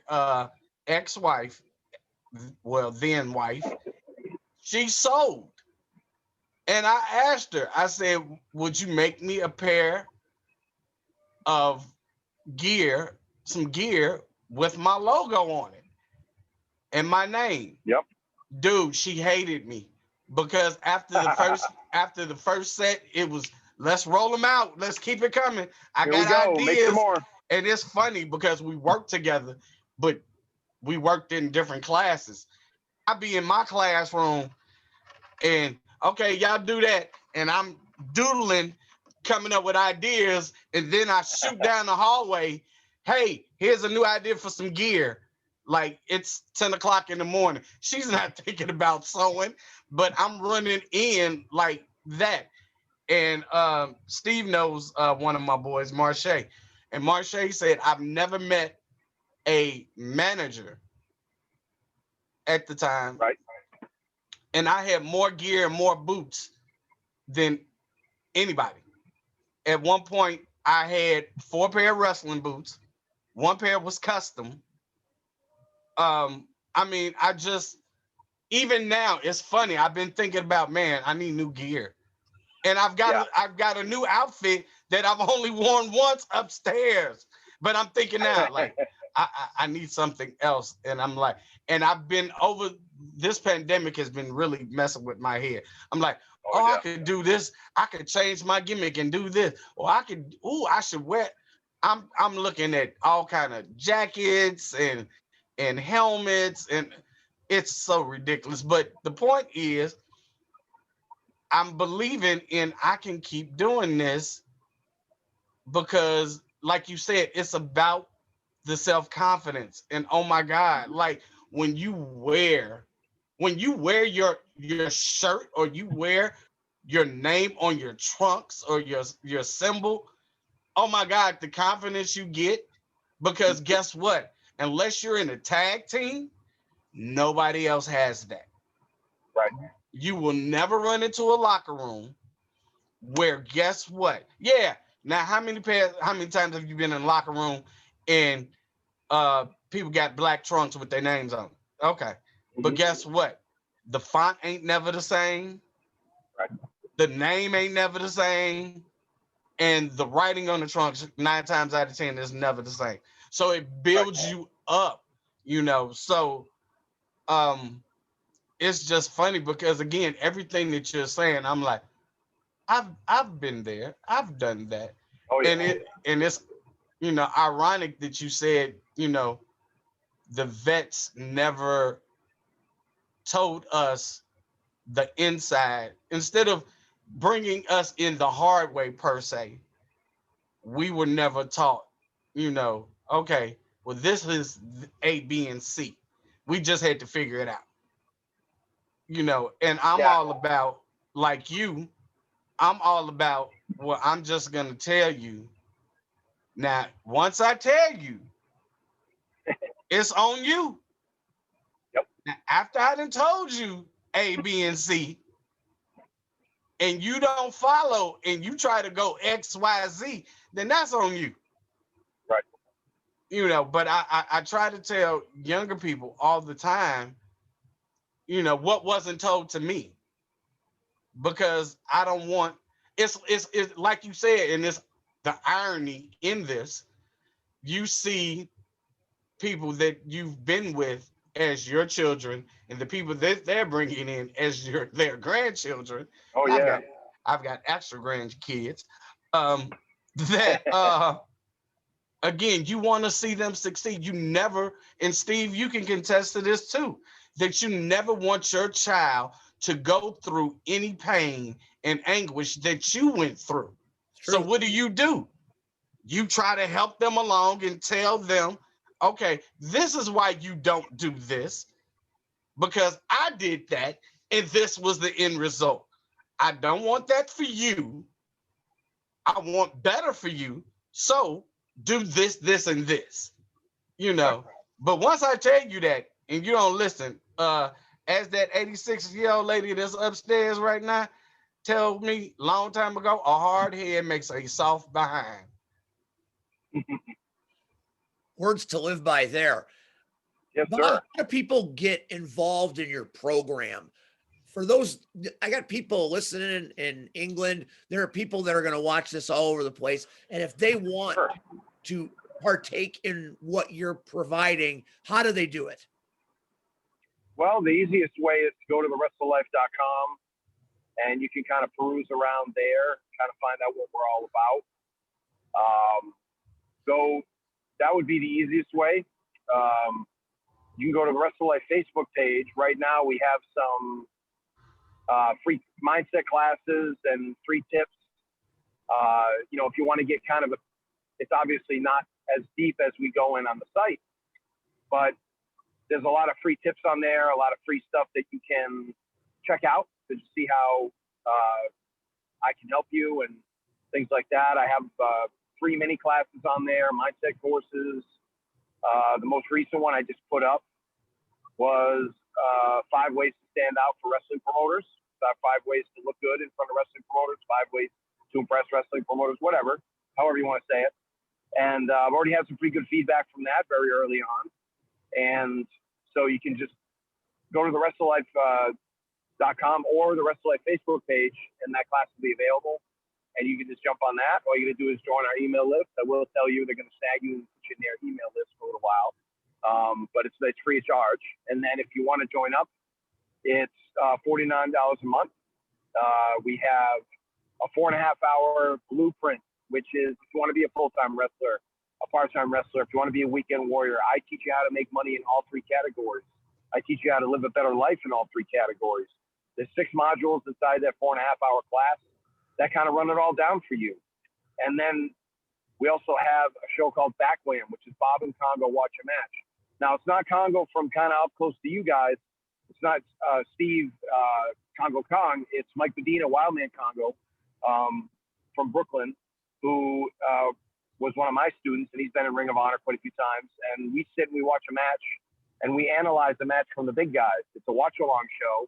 S3: ex-wife, well, then wife, she sold. And I asked her, I said, would you make me a pair of gear, some gear with my logo on it and my name?
S2: Yep.
S3: Dude, she hated me because after the first set, it was let's roll them out, let's keep it coming. I
S2: Here
S3: got
S2: we go. Make some
S3: ideas,
S2: more.
S3: and it's funny because we worked together, but we worked in different classes. I'd be in my classroom and okay, y'all do that, and I'm doodling, coming up with ideas, and then I shoot down the hallway. Hey, here's a new idea for some gear. Like it's 10 o'clock in the morning. She's not thinking about sewing, but I'm running in like that. And Steve knows one of my boys, Marche. And Marche said, I've never met a manager at the time.
S2: Right.
S3: And I had more gear and more boots than anybody. At one point, I had 4 pair of wrestling boots. 1 pair was custom. I mean, I just, even now, it's funny. I've been thinking about, man, I need new gear. And I've got a new outfit that I've only worn once upstairs. But I'm thinking now, like, I need something else. And I'm like, and I've been over, this pandemic has been really messing with my head. I'm like, I could do this. I could change my gimmick and do this. Or I could, I should wear. I'm looking at all kind of jackets and helmets, and it's so ridiculous. But the point is, I'm believing in I can keep doing this because, like you said, it's about the self-confidence. And oh my God, like when you wear your shirt or you wear your name on your trunks or your symbol, oh my God, the confidence you get, because guess what? Unless you're in a tag team, nobody else has that.
S2: Right.
S3: You will never run into a locker room where guess what? Yeah. Now, how many times have you been in a locker room and people got black trunks with their names on? Okay. But guess what? The font ain't never the same.
S2: Right.
S3: The name ain't never the same. And the writing on the trunks 9 times out of 10 is never the same. So it builds you up, So it's just funny because again, everything that you're saying, I'm like, I've been there, I've done that.
S2: Oh, yeah.
S3: And it's ironic that you said, the vets never told us the inside. Instead of bringing us in the hard way per se, we were never taught, okay, well, this is A, B, and C. We just had to figure it out. And I'm all about, like you, I'm all about, well, I'm just going to tell you. Now, once I tell you, it's on you.
S2: Yep.
S3: Now, after I done told you A, B, and C, and you don't follow and you try to go X, Y, Z, then that's on you.
S2: Right.
S3: But I try to tell younger people all the time, what wasn't told to me, because I don't want, it's like you said, and it's the irony in this, you see people that you've been with as your children and the people that they're bringing in as their grandchildren.
S2: Oh, yeah.
S3: I've got extra grandkids that again, you want to see them succeed. You never, and Steve, you can contest to this too, that you never want your child to go through any pain and anguish that you went through. So what do? You try to help them along and tell them, okay, this is why you don't do this, because I did that and this was the end result. I don't want that for you. I want better for you. So do this, this, and this, you know. But once I tell you that and you don't listen, as that 86-year-old lady that's upstairs right now tell me long time ago, a hard head makes a soft behind.
S1: Words to live by there.
S2: Yes,
S1: Bob,
S2: sir.
S1: how do people get involved in your program? For those, I got people listening in England. There are people that are going to watch this all over the place. And if they want
S2: Sure.
S1: to partake in what you're providing, how do they do it?
S2: Well, the easiest way is to go to thewrestlelife.com and you can kind of peruse around there, kind of find out what we're all about. So that would be the easiest way. You can go to the Wrestle Life Facebook page. Right now we have some free mindset classes and free tips. You know, if you want to get kind of it's obviously not as deep as we go in on the site, but there's a lot of free tips on there, a lot of free stuff that you can check out to see how I can help you and things like that. I have free mini classes on there, mindset courses. The most recent one I just put up was 5 ways to stand out for wrestling promoters. 5 ways to look good in front of wrestling promoters, 5 ways to impress wrestling promoters, whatever, however you want to say it. And I've already had some pretty good feedback from that very early on. And so you can just go to the WrestleLife.com or the Wrestle Life Facebook page, and that class will be available. And you can just jump on that. All you got to do is join our email list. I will tell you they're going to snag you and put you in their email list for a little while. But it's free of charge. And then if you want to join up, it's $49 a month. We have a 4.5-hour blueprint, which is if you want to be a full-time wrestler, a part-time wrestler, if you want to be a weekend warrior, I teach you how to make money in all 3 categories. I teach you how to live a better life in all 3 categories. There's 6 modules inside that 4.5-hour class that kind of run it all down for you. And then we also have a show called Backwham, which is Bob and Congo Watch a Match. Now, it's not Congo from kind of up close to you guys. It's not Steve Congo Kong. It's Mike Medina, Wildman Congo, from Brooklyn, who was one of my students, and he's been in Ring of Honor quite a few times. And we sit and we watch a match, and we analyze the match from the big guys. It's a watch-along show,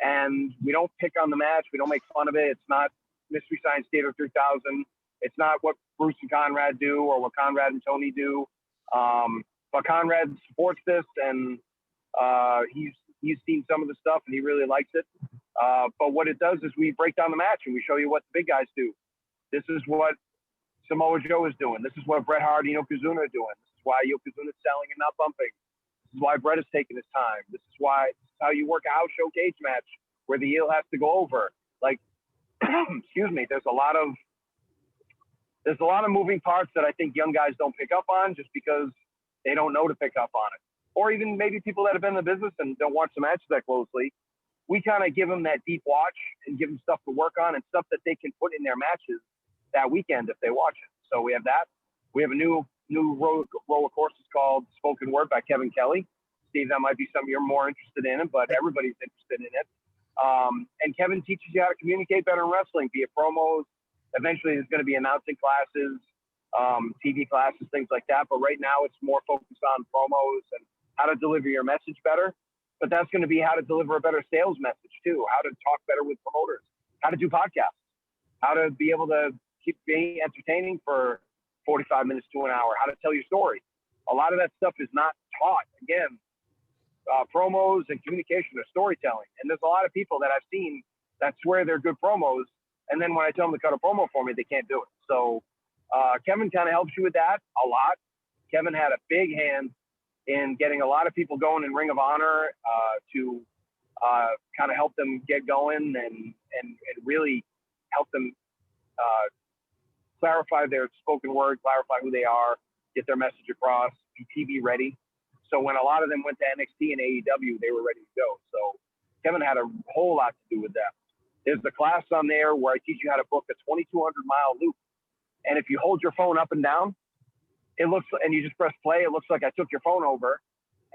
S2: and we don't pick on the match. We don't make fun of it. It's not Mystery Science Theater 3000. It's not what Bruce and Conrad do or what Conrad and Tony do. But Conrad supports this, and he's seen some of the stuff, and he really likes it. But what it does is we break down the match, and we show you what the big guys do. This is what Samoa Joe is doing. This is what Bret Hart and Yokozuna are doing. This is why Yokozuna is selling and not bumping. This is why Bret is taking his time. This is how you work a house show cage match where the heel has to go over. Like, excuse me, there's a lot of moving parts that I think young guys don't pick up on just because they don't know to pick up on it. Or even maybe people that have been in the business and don't watch the matches that closely. We kind of give them that deep watch and give them stuff to work on and stuff that they can put in their matches that weekend if they watch it. So we have that. We have a new row of courses called Spoken Word by Kevin Kelly. Steve, that might be something you're more interested in, but everybody's interested in it. And Kevin teaches you how to communicate better in wrestling via promos. Eventually there's going to be announcing classes, TV classes, things like that. But right now it's more focused on promos and how to deliver your message better. But that's going to be how to deliver a better sales message too, how to talk better with promoters, how to do podcasts, how to be able to keep being entertaining for 45 minutes to an hour, how to tell your story. A lot of that stuff is not taught. Again, promos and communication are storytelling. And there's a lot of people that I've seen that swear they're good promos. And then when I tell them to cut a promo for me, they can't do it. So Kevin kind of helps you with that a lot. Kevin had a big hand in getting a lot of people going in Ring of Honor to kind of help them get going and really help them clarify their spoken word, clarify who they are, get their message across, be TV ready. So when a lot of them went to NXT and AEW, they were ready to go. So Kevin had a whole lot to do with that. There's the class on there where I teach you how to book a 2,200-mile loop. And if you hold your phone up and down, it looks, and you just press play, it looks like I took your phone over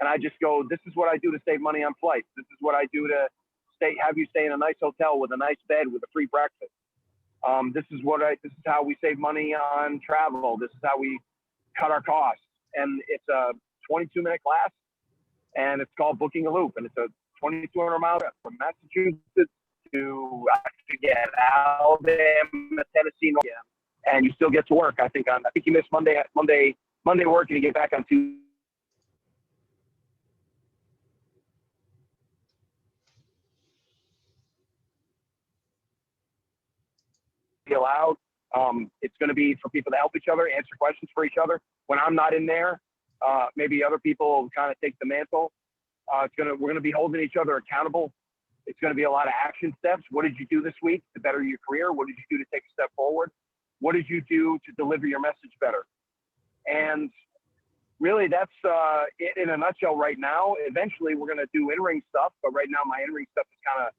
S2: and I just go, this is what I do to save money on flights. This is what I do to have you stay in a nice hotel with a nice bed with a free breakfast. This is how we save money on travel. This is how we cut our costs. And it's a 22-minute class, and it's called Booking a Loop. And it's a 2,200-mile trip from Massachusetts to, I forget, Alabama, Tennessee, and you still get to work. I think you miss Monday work, and you get back on Tuesday. Allowed. It's going to be for people to help each other, answer questions for each other. When I'm not in there, maybe other people kind of take the mantle. We're going to be holding each other accountable. It's going to be a lot of action steps. What did you do this week to better your career? What did you do to take a step forward? What did you do to deliver your message better? And really, that's it in a nutshell right now. Eventually, we're going to do in-ring stuff, but right now my in-ring stuff is kind of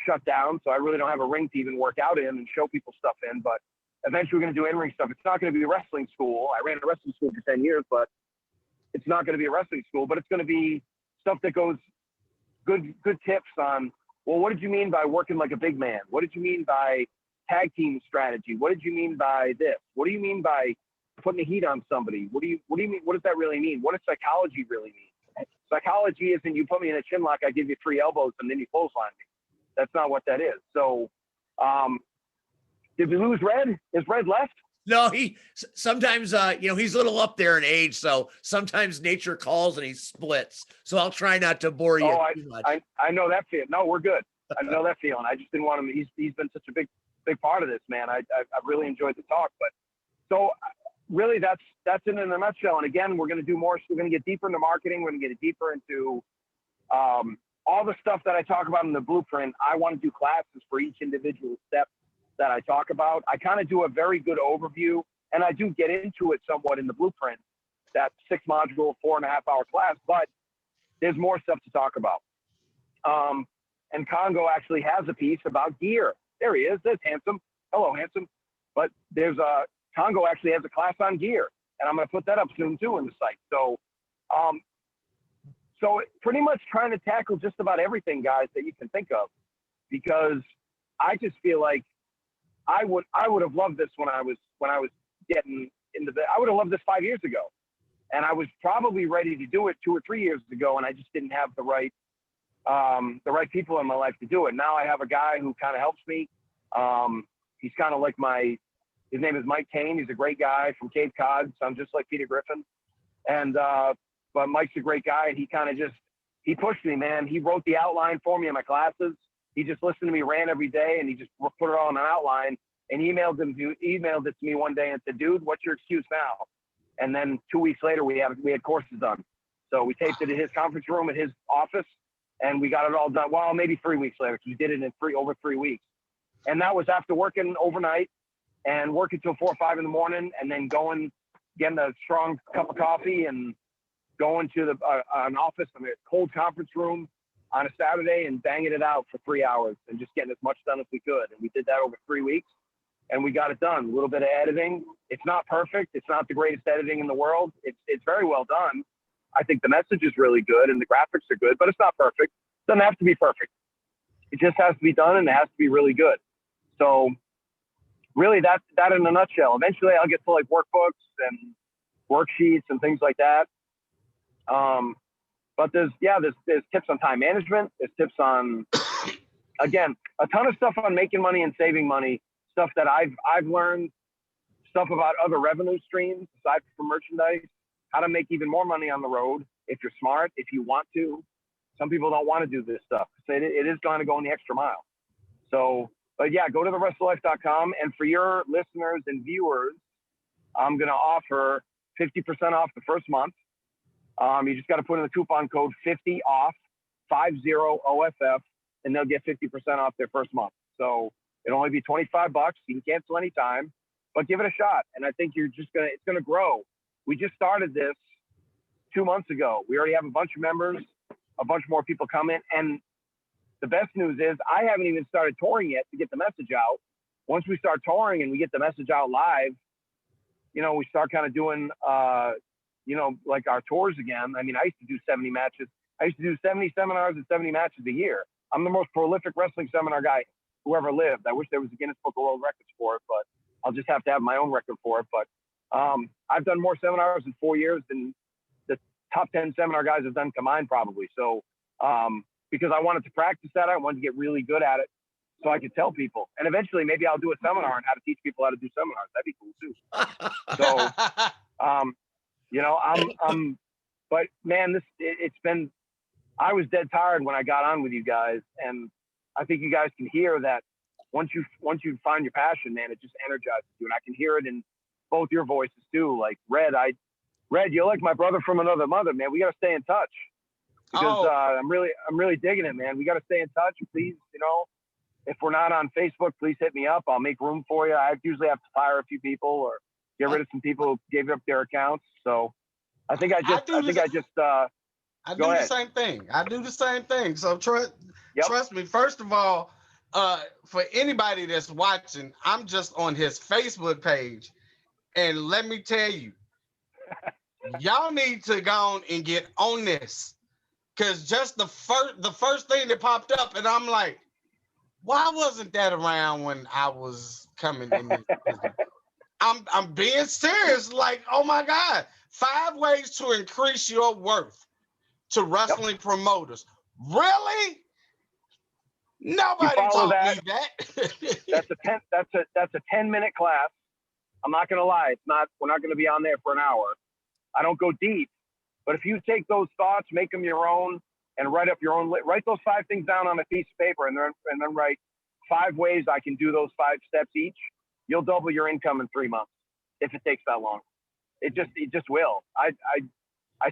S2: shut down, so I really don't have a ring to even work out in and show people stuff in. But eventually, we're going to do in-ring stuff. It's not going to be a wrestling school. I ran a wrestling school for 10 years, but it's not going to be a wrestling school. But it's going to be stuff that goes good tips on, well, what did you mean by working like a big man? What did you mean by tag team strategy? What did you mean by this? What do you mean by putting the heat on somebody? What do you mean? What does that really mean? What does psychology really mean? Psychology isn't you put me in a chin lock, I give you 3 elbows, and then you clothesline me. That's not what that is. So, did we lose Red? Is Red left?
S1: No, he sometimes, he's a little up there in age, so sometimes nature calls and he splits. So I'll try not to bore you too much.
S2: I know that feeling. No, we're good. I know that feeling. I just didn't want him. He's been such a big part of this, man. I've really enjoyed the talk. But so really, that's it in a nutshell. And again, we're going to do more. We're going to get deeper into marketing. We're going to get deeper into all the stuff that I talk about in the blueprint. I want to do classes for each individual step that I talk about. I kind of do a very good overview, and I do get into it somewhat in the blueprint, that 6-module, 4.5-hour class, but there's more stuff to talk about. And Congo actually has a piece about gear. There he is. There's Handsome. Hello, Handsome. But Congo actually has a class on gear, and I'm going to put that up soon too in the site. So, so pretty much trying to tackle just about everything, guys, that you can think of, because I just feel like I would have loved this when I was getting into I would have loved this 5 years ago, and I was probably ready to do it 2 or 3 years ago, and I just didn't have the right people in my life to do it. Now I have a guy who kind of helps me. He's kind of like his name is Mike Kane. He's a great guy from Cape Cod. So I'm just like Peter Griffin, and but Mike's a great guy, and he kind of he pushed me, man. He wrote the outline for me in my classes. He just listened to me rant every day, and he just put it all in an outline and emailed it to me one day and said, "Dude, what's your excuse now?" And then 2 weeks later, we had courses done. So we taped it in his conference room at his office, and we got it all done. Well, maybe 3 weeks later, because we did it in over 3 weeks. And that was after working overnight and working till 4 or 5 in the morning, and then getting a strong cup of coffee and going to an office, a cold conference room on a Saturday and banging it out for 3 hours and just getting as much done as we could. And we did that over 3 weeks, and we got it done. A little bit of editing. It's not perfect. It's not the greatest editing in the world. It's very well done. I think the message is really good and the graphics are good, but it's not perfect. It doesn't have to be perfect. It just has to be done, and it has to be really good. So really that in a nutshell. Eventually I'll get to like workbooks and worksheets and things like that. But there's tips on time management. There's tips on, again, a ton of stuff on making money and saving money, stuff that I've learned, stuff about other revenue streams aside from merchandise, how to make even more money on the road if you're smart, if you want to. Some people don't want to do this stuff. It is going to go in the extra mile. So, but yeah, go to thewrestlelife.com. And for your listeners and viewers, I'm going to offer 50% off the first month. You just got to put in the coupon code 50 off 50 OFF, and they'll get 50% off their first month. So it'll only be $25. You can cancel anytime, but give it a shot. And I think it's going to grow. We just started this 2 months ago. We already have a bunch of members, a bunch more people coming. And the best news is I haven't even started touring yet to get the message out. Once we start touring and we get the message out live, we start kind of doing, like our tours again. I mean, I used to do 70 matches. I used to do 70 seminars and 70 matches a year. I'm the most prolific wrestling seminar guy who ever lived. I wish there was a Guinness Book of World Records for it, but I'll just have to have my own record for it. But I've done more seminars in 4 years than the top 10 seminar guys have done combined probably. So because I wanted to practice that, I wanted to get really good at it so I could tell people. And eventually maybe I'll do a seminar on how to teach people how to do seminars. That'd be cool too. So, you know, but man, it's been, I was dead tired when I got on with you guys. And I think you guys can hear that once you find your passion, man, it just energizes you. And I can hear it in both your voices too. Like Red, you're like my brother from another mother, man. We got to stay in touch because I'm really digging it, man. We got to stay in touch. Please, you know, if we're not on Facebook, please hit me up. I'll make room for you. I usually have to fire a few people or get rid of some people who gave up their accounts. So I do the
S3: same thing. I do the same thing. So trust me. First of all, for anybody that's watching, I'm just on his Facebook page, and let me tell you, y'all need to go on and get on this, because just the first thing that popped up, and I'm like, why wasn't that around when I was coming in this business? I'm being serious. Like, oh my God, 5 ways to increase your worth to wrestling promoters. Really? Nobody taught me that.
S2: That's a 10-minute class. I'm not gonna lie, we're not gonna be on there for an hour. I don't go deep, but if you take those thoughts, make them your own, and write those 5 things down on a piece of paper, and then write 5 ways I can do those 5 steps each. You'll double your income in 3 months if it takes that long. It just will. I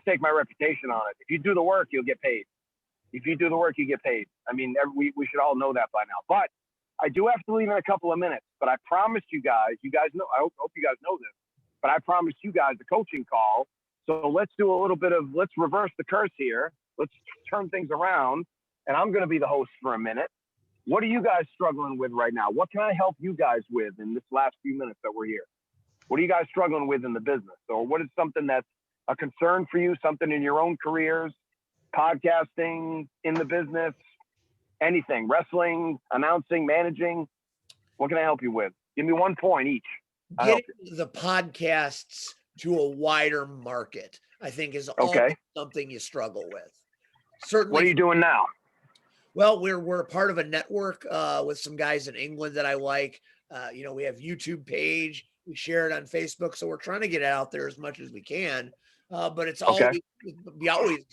S2: stake my reputation on it. If you do the work, you'll get paid. If you do the work, you get paid. I mean, we should all know that by now. But I do have to leave in a couple of minutes. But I promised you guys know, I hope you guys know this, but I promised you guys a coaching call. So let's reverse the curse here. Let's turn things around. And I'm going to be the host for a minute. What are you guys struggling with right now? What can I help you guys with in this last few minutes that we're here? What are you guys struggling with in the business? Or what is something that's a concern for you, something in your own careers, podcasting, in the business, anything, wrestling, announcing, managing? What can I help you with? Give me 1 point each.
S1: Getting the podcasts to a wider market, I think, is always something you struggle with. Certainly.
S2: What are you doing now?
S1: Well, we're a part of a network with some guys in England that I like. You know, we have YouTube page. We share it on Facebook. So we're trying to get it out there as much as we can. But it's always, we always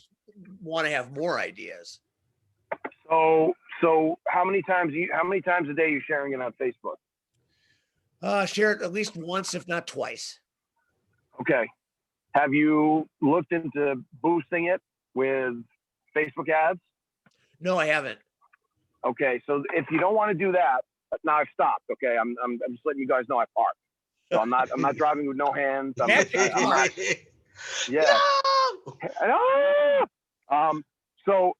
S1: want to have more ideas.
S2: So how many times a day are you sharing it on Facebook?
S1: Share it at least once, if not twice.
S2: Okay. Have you looked into boosting it with Facebook ads?
S1: No, I haven't.
S2: Okay. So if you don't want to do that, now I've stopped. Okay. I'm just letting you guys know I parked. So I'm not driving with no hands. Yeah. No! So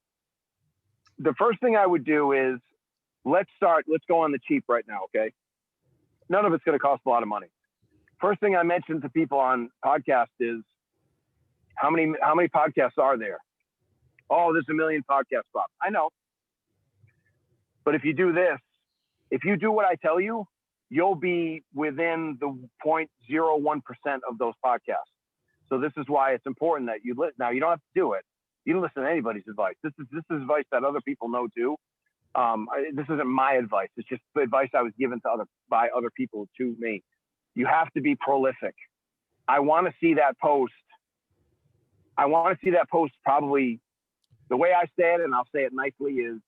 S2: the first thing I would do is let's go on the cheap right now. Okay. None of it's going to cost a lot of money. First thing I mentioned to people on podcasts is how many podcasts are there? Oh, there's a million podcasts, Bob. I know. But if you do this, if you do what I tell you, you'll be within the 0.01% of those podcasts. So this is why it's important that you listen. Now, you don't have to do it. You don't listen to anybody's advice. This is advice that other people know too. This isn't my advice. It's just the advice I was given by other people to me. You have to be prolific. I want to see that post. Probably the way I say it, and I'll say it nicely, is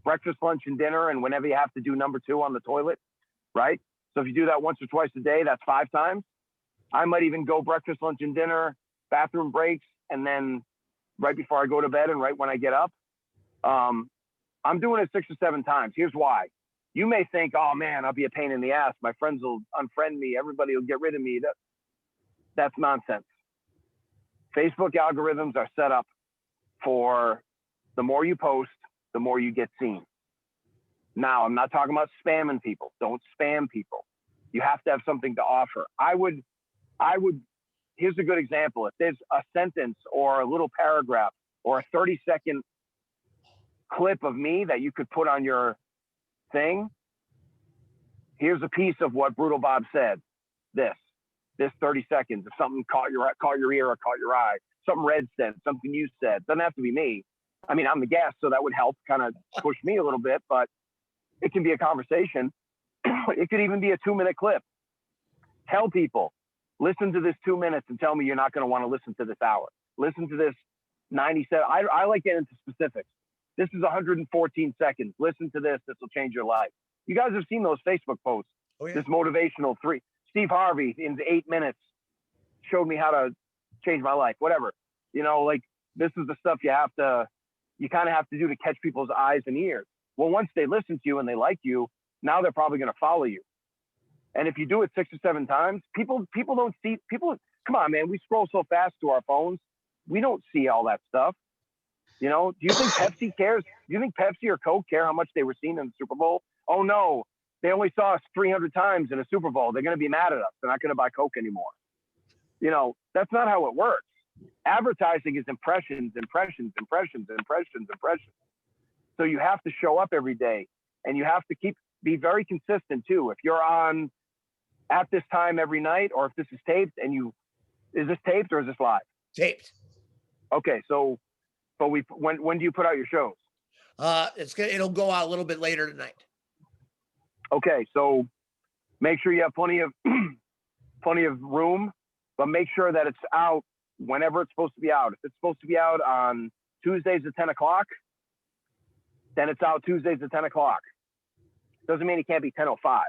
S2: breakfast, lunch, and dinner. And whenever you have to do number 2 on the toilet, right? So if you do that once or twice a day, that's 5 times. I might even go breakfast, lunch, and dinner, bathroom breaks, and then right before I go to bed and right when I get up. I'm doing it 6 or 7 times. Here's why. You may think, oh man, I'll be a pain in the ass. My friends will unfriend me. Everybody will get rid of me. That's nonsense. Facebook algorithms are set up for the more you post, the more you get seen. Now, I'm not talking about spamming people. Don't spam people. You have to have something to offer. Here's a good example. If there's a sentence or a little paragraph or a 30-second clip of me that you could put on your thing. Here's a piece of what Brutal Bob said. This 30 seconds. If something caught your ear or caught your eye, something Red said, something you said, doesn't have to be me. I mean, I'm the guest, so that would help kind of push me a little bit, but it can be a conversation. It could even be a 2-minute clip. Tell people, listen to this 2 minutes and tell me you're not going to want to listen to this hour. Listen to this 97. I like getting into specifics. This is 114 seconds. Listen to this. This will change your life. You guys have seen those Facebook posts.
S1: Oh, yeah.
S2: This motivational 3. Steve Harvey in 8 minutes showed me how to change my life, whatever. You know, like this is the stuff you kind of have to do to catch people's eyes and ears. Well, once they listen to you and they like you, now they're probably going to follow you. And if you do it 6 or 7 times, people don't see, come on, man, we scroll so fast to our phones. We don't see all that stuff. You know, do you think Pepsi cares? Do you think Pepsi or Coke care how much they were seen in the Super Bowl? Oh no, they only saw us 300 times in a Super Bowl. They're going to be mad at us. They're not going to buy Coke anymore. You know, that's not how it works. Advertising is impressions. So you have to show up every day, and you have to be very consistent too. If you're on at this time every night, or if this is taped, is this taped or is this live?
S1: Taped.
S2: Okay, so but when do you put out your shows?
S1: It'll go out a little bit later tonight.
S2: Okay, so make sure you have plenty of room, but make sure that it's out whenever it's supposed to be out. If it's supposed to be out on Tuesdays at 10 o'clock, then it's out Tuesdays at 10 o'clock. Doesn't mean it can't be 10:05,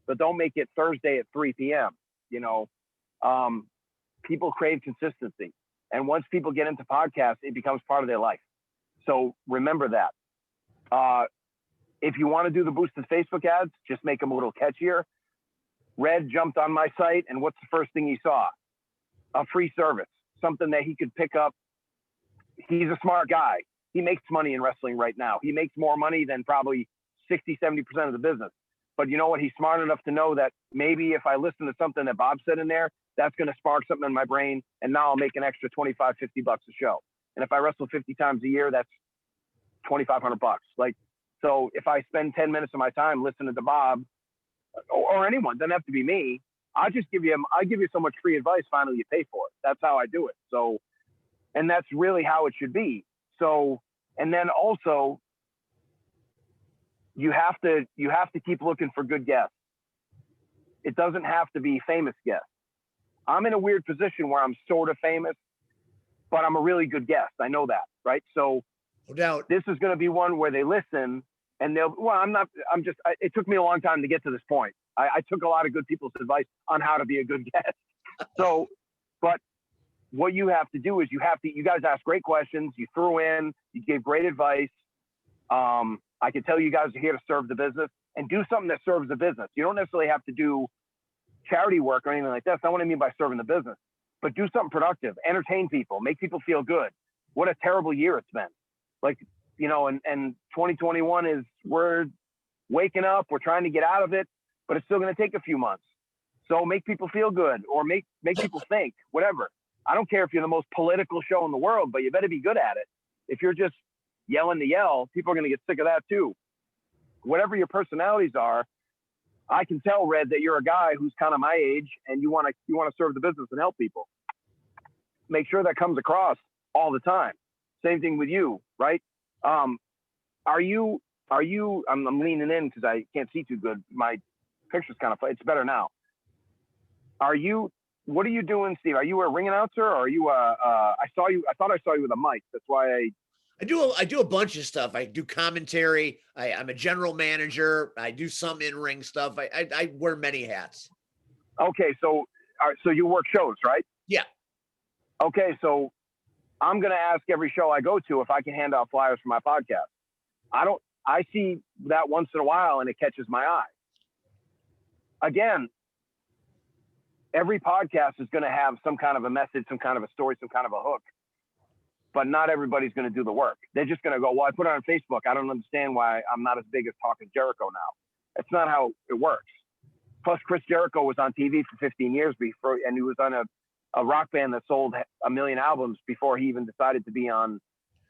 S2: but don't make it Thursday at 3 p.m. You know, people crave consistency. And once people get into podcasts, it becomes part of their life. So remember that. If you want to do the boosted Facebook ads, just make them a little catchier. Red jumped on my site, and what's the first thing he saw? A free service, something that he could pick up. He's a smart guy. He makes money in wrestling right now. He makes more money than probably 60, 70% of the business. But you know what? He's smart enough to know that maybe if I listen to something that Bob said in there, that's going to spark something in my brain, and now I'll make an extra $25, $50 a show. And if I wrestle 50 times a year, that's $2,500. Like, so if I spend 10 minutes of my time listening to Bob or anyone, doesn't have to be me, I give you so much free advice. Finally, you pay for it. That's how I do it. So, and that's really how it should be. So, and then also you have to keep looking for good guests. It doesn't have to be famous guests. I'm in a weird position where I'm sort of famous, but I'm a really good guest. I know that, right? So
S1: no doubt.
S2: This is going to be one where they listen and it took me a long time to get to this point. I took a lot of good people's advice on how to be a good guest. So, but what you have to do is you guys ask great questions. You threw in, you gave great advice. I can tell you guys are here to serve the business and do something that serves the business. You don't necessarily have to do charity work or anything like that. That's not what I mean by serving the business, but do something productive, entertain people, make people feel good. What a terrible year it's been. Like, you know, and 2021 we're waking up, we're trying to get out of it, but it's still going to take a few months. So make people feel good or make people think, whatever. I don't care if you're the most political show in the world, but you better be good at it. If you're just yelling to yell, people are going to get sick of that too. Whatever your personalities are, I can tell, Red, that you're a guy who's kind of my age and you want to serve the business and help people. Make sure that comes across all the time. Same thing with you, right? I'm leaning in because I can't see too good. My picture's kind of, it's better now. What are you doing, Steve? Are you a ring announcer or are you I thought I saw you with a mic. That's why
S1: I do a bunch of stuff. I do commentary. I'm a general manager. I do some in-ring stuff. I wear many hats.
S2: Okay. So you work shows, right?
S1: Yeah.
S2: Okay. So I'm going to ask every show I go to if I can hand out flyers for my podcast. I see that once in a while and it catches my eye. Again, every podcast is going to have some kind of a message, some kind of a story, some kind of a hook, but not everybody's going to do the work. They're just going to go, well, I put it on Facebook. I don't understand why I'm not as big as Talking Jericho now. That's not how it works. Plus, Chris Jericho was on TV for 15 years before, and he was on a rock band that sold 1 million albums before he even decided to be on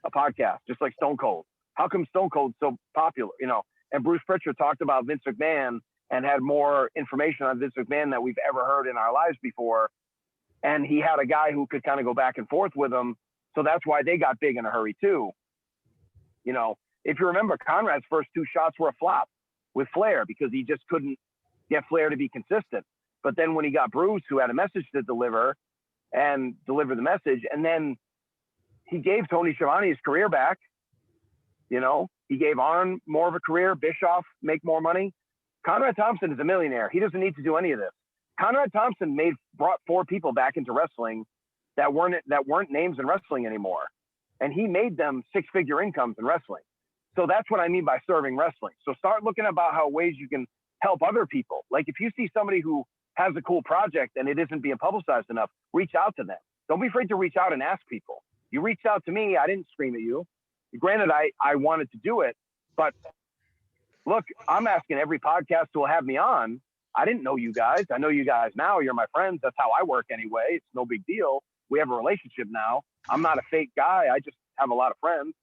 S2: a podcast, just like Stone Cold. How come Stone Cold's so popular? You know, And Bruce Pritchard talked about Vince McMahon and had more information on Vince McMahon that we've ever heard in our lives before. And he had a guy who could kind of go back and forth with him. So that's why they got big in a hurry too. You know, if you remember, Conrad's first 2 shots were a flop with Flair because he just couldn't get Flair to be consistent. But then when he got Bruce, who had a message to deliver and deliver the message, and then he gave Tony Schiavone his career back. You know, he gave Arn more of a career, Bischoff make more money. Conrad Thompson is a millionaire. He doesn't need to do any of this. Conrad Thompson brought 4 people back into wrestling that weren't names in wrestling anymore. And he made them 6-figure incomes in wrestling. So that's what I mean by serving wrestling. So start looking about how ways you can help other people. Like if you see somebody who has a cool project and it isn't being publicized enough, reach out to them. Don't be afraid to reach out and ask people. You reached out to me, I didn't scream at you. Granted, I wanted to do it, but look, I'm asking every podcast who will have me on. I didn't know you guys. I know you guys now. You're my friends. That's how I work anyway. It's no big deal. We have a relationship now. I'm not a fake guy. I just have a lot of friends.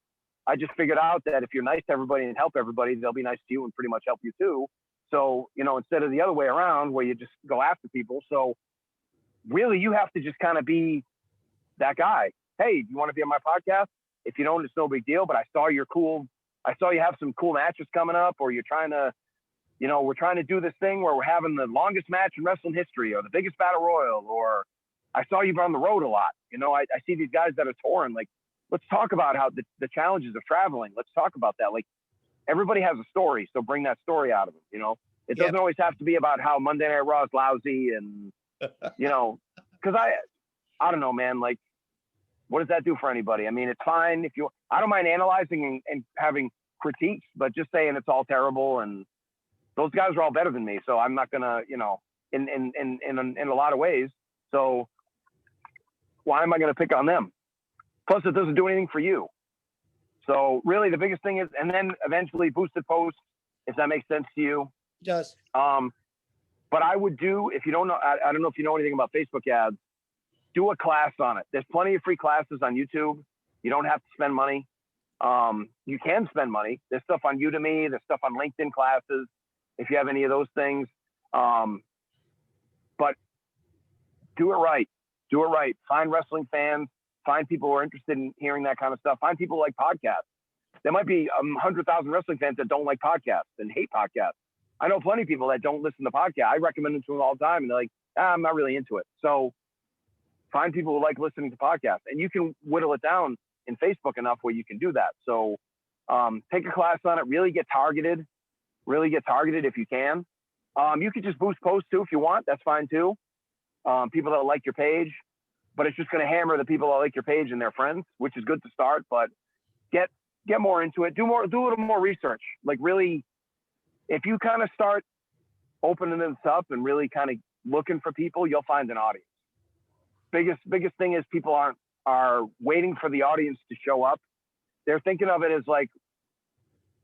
S2: I just figured out that if you're nice to everybody and help everybody, they'll be nice to you and pretty much help you too. So, you know, instead of the other way around where you just go after people. So really you have to just kind of be that guy. Hey, do you want to be on my podcast? If you don't, it's no big deal, but I saw you're cool. I saw you have some cool matches coming up, or you're trying to, you know, we're trying to do this thing where we're having the longest match in wrestling history or the biggest battle royal, or I saw you've on the road a lot. You know, I see these guys that are touring. Like, let's talk about how the challenges of traveling. Let's talk about that. Like, everybody has a story, so bring that story out of them. You know, it doesn't always have to be about how Monday Night Raw is lousy and, you know, because I don't know, man. Like, what does that do for anybody? I mean, it's fine if you. I don't mind analyzing and having critiques, but just saying it's all terrible and those guys are all better than me, so I'm not gonna, you know, in a lot of ways. So why am I gonna pick on them? Plus, it doesn't do anything for you. So really, the biggest thing is, and then eventually boosted posts, if that makes sense to you.
S1: It does.
S2: But I would do, if you don't know, I don't know if you know anything about Facebook ads, do a class on it. There's plenty of free classes on YouTube. You don't have to spend money. You can spend money. There's stuff on Udemy. There's stuff on LinkedIn classes, if you have any of those things. But do it right. Do it right. Find wrestling fans. Find people who are interested in hearing that kind of stuff. Find people who like podcasts. There might be 100,000 wrestling fans that don't like podcasts and hate podcasts. I know plenty of people that don't listen to podcasts. I recommend them to them all the time, and they're like, I'm not really into it. So find people who like listening to podcasts, and you can whittle it down in Facebook enough where you can do that. So take a class on it. Really get targeted. If you can. You could just boost posts too if you want. That's fine too. People that like your page, but it's just going to hammer the people that like your page and their friends, which is good to start. But get more into it. Do a little more research. Like really, if you kind of start opening this up and really kind of looking for people, you'll find an audience. Biggest thing is people are waiting for the audience to show up. They're thinking of it as like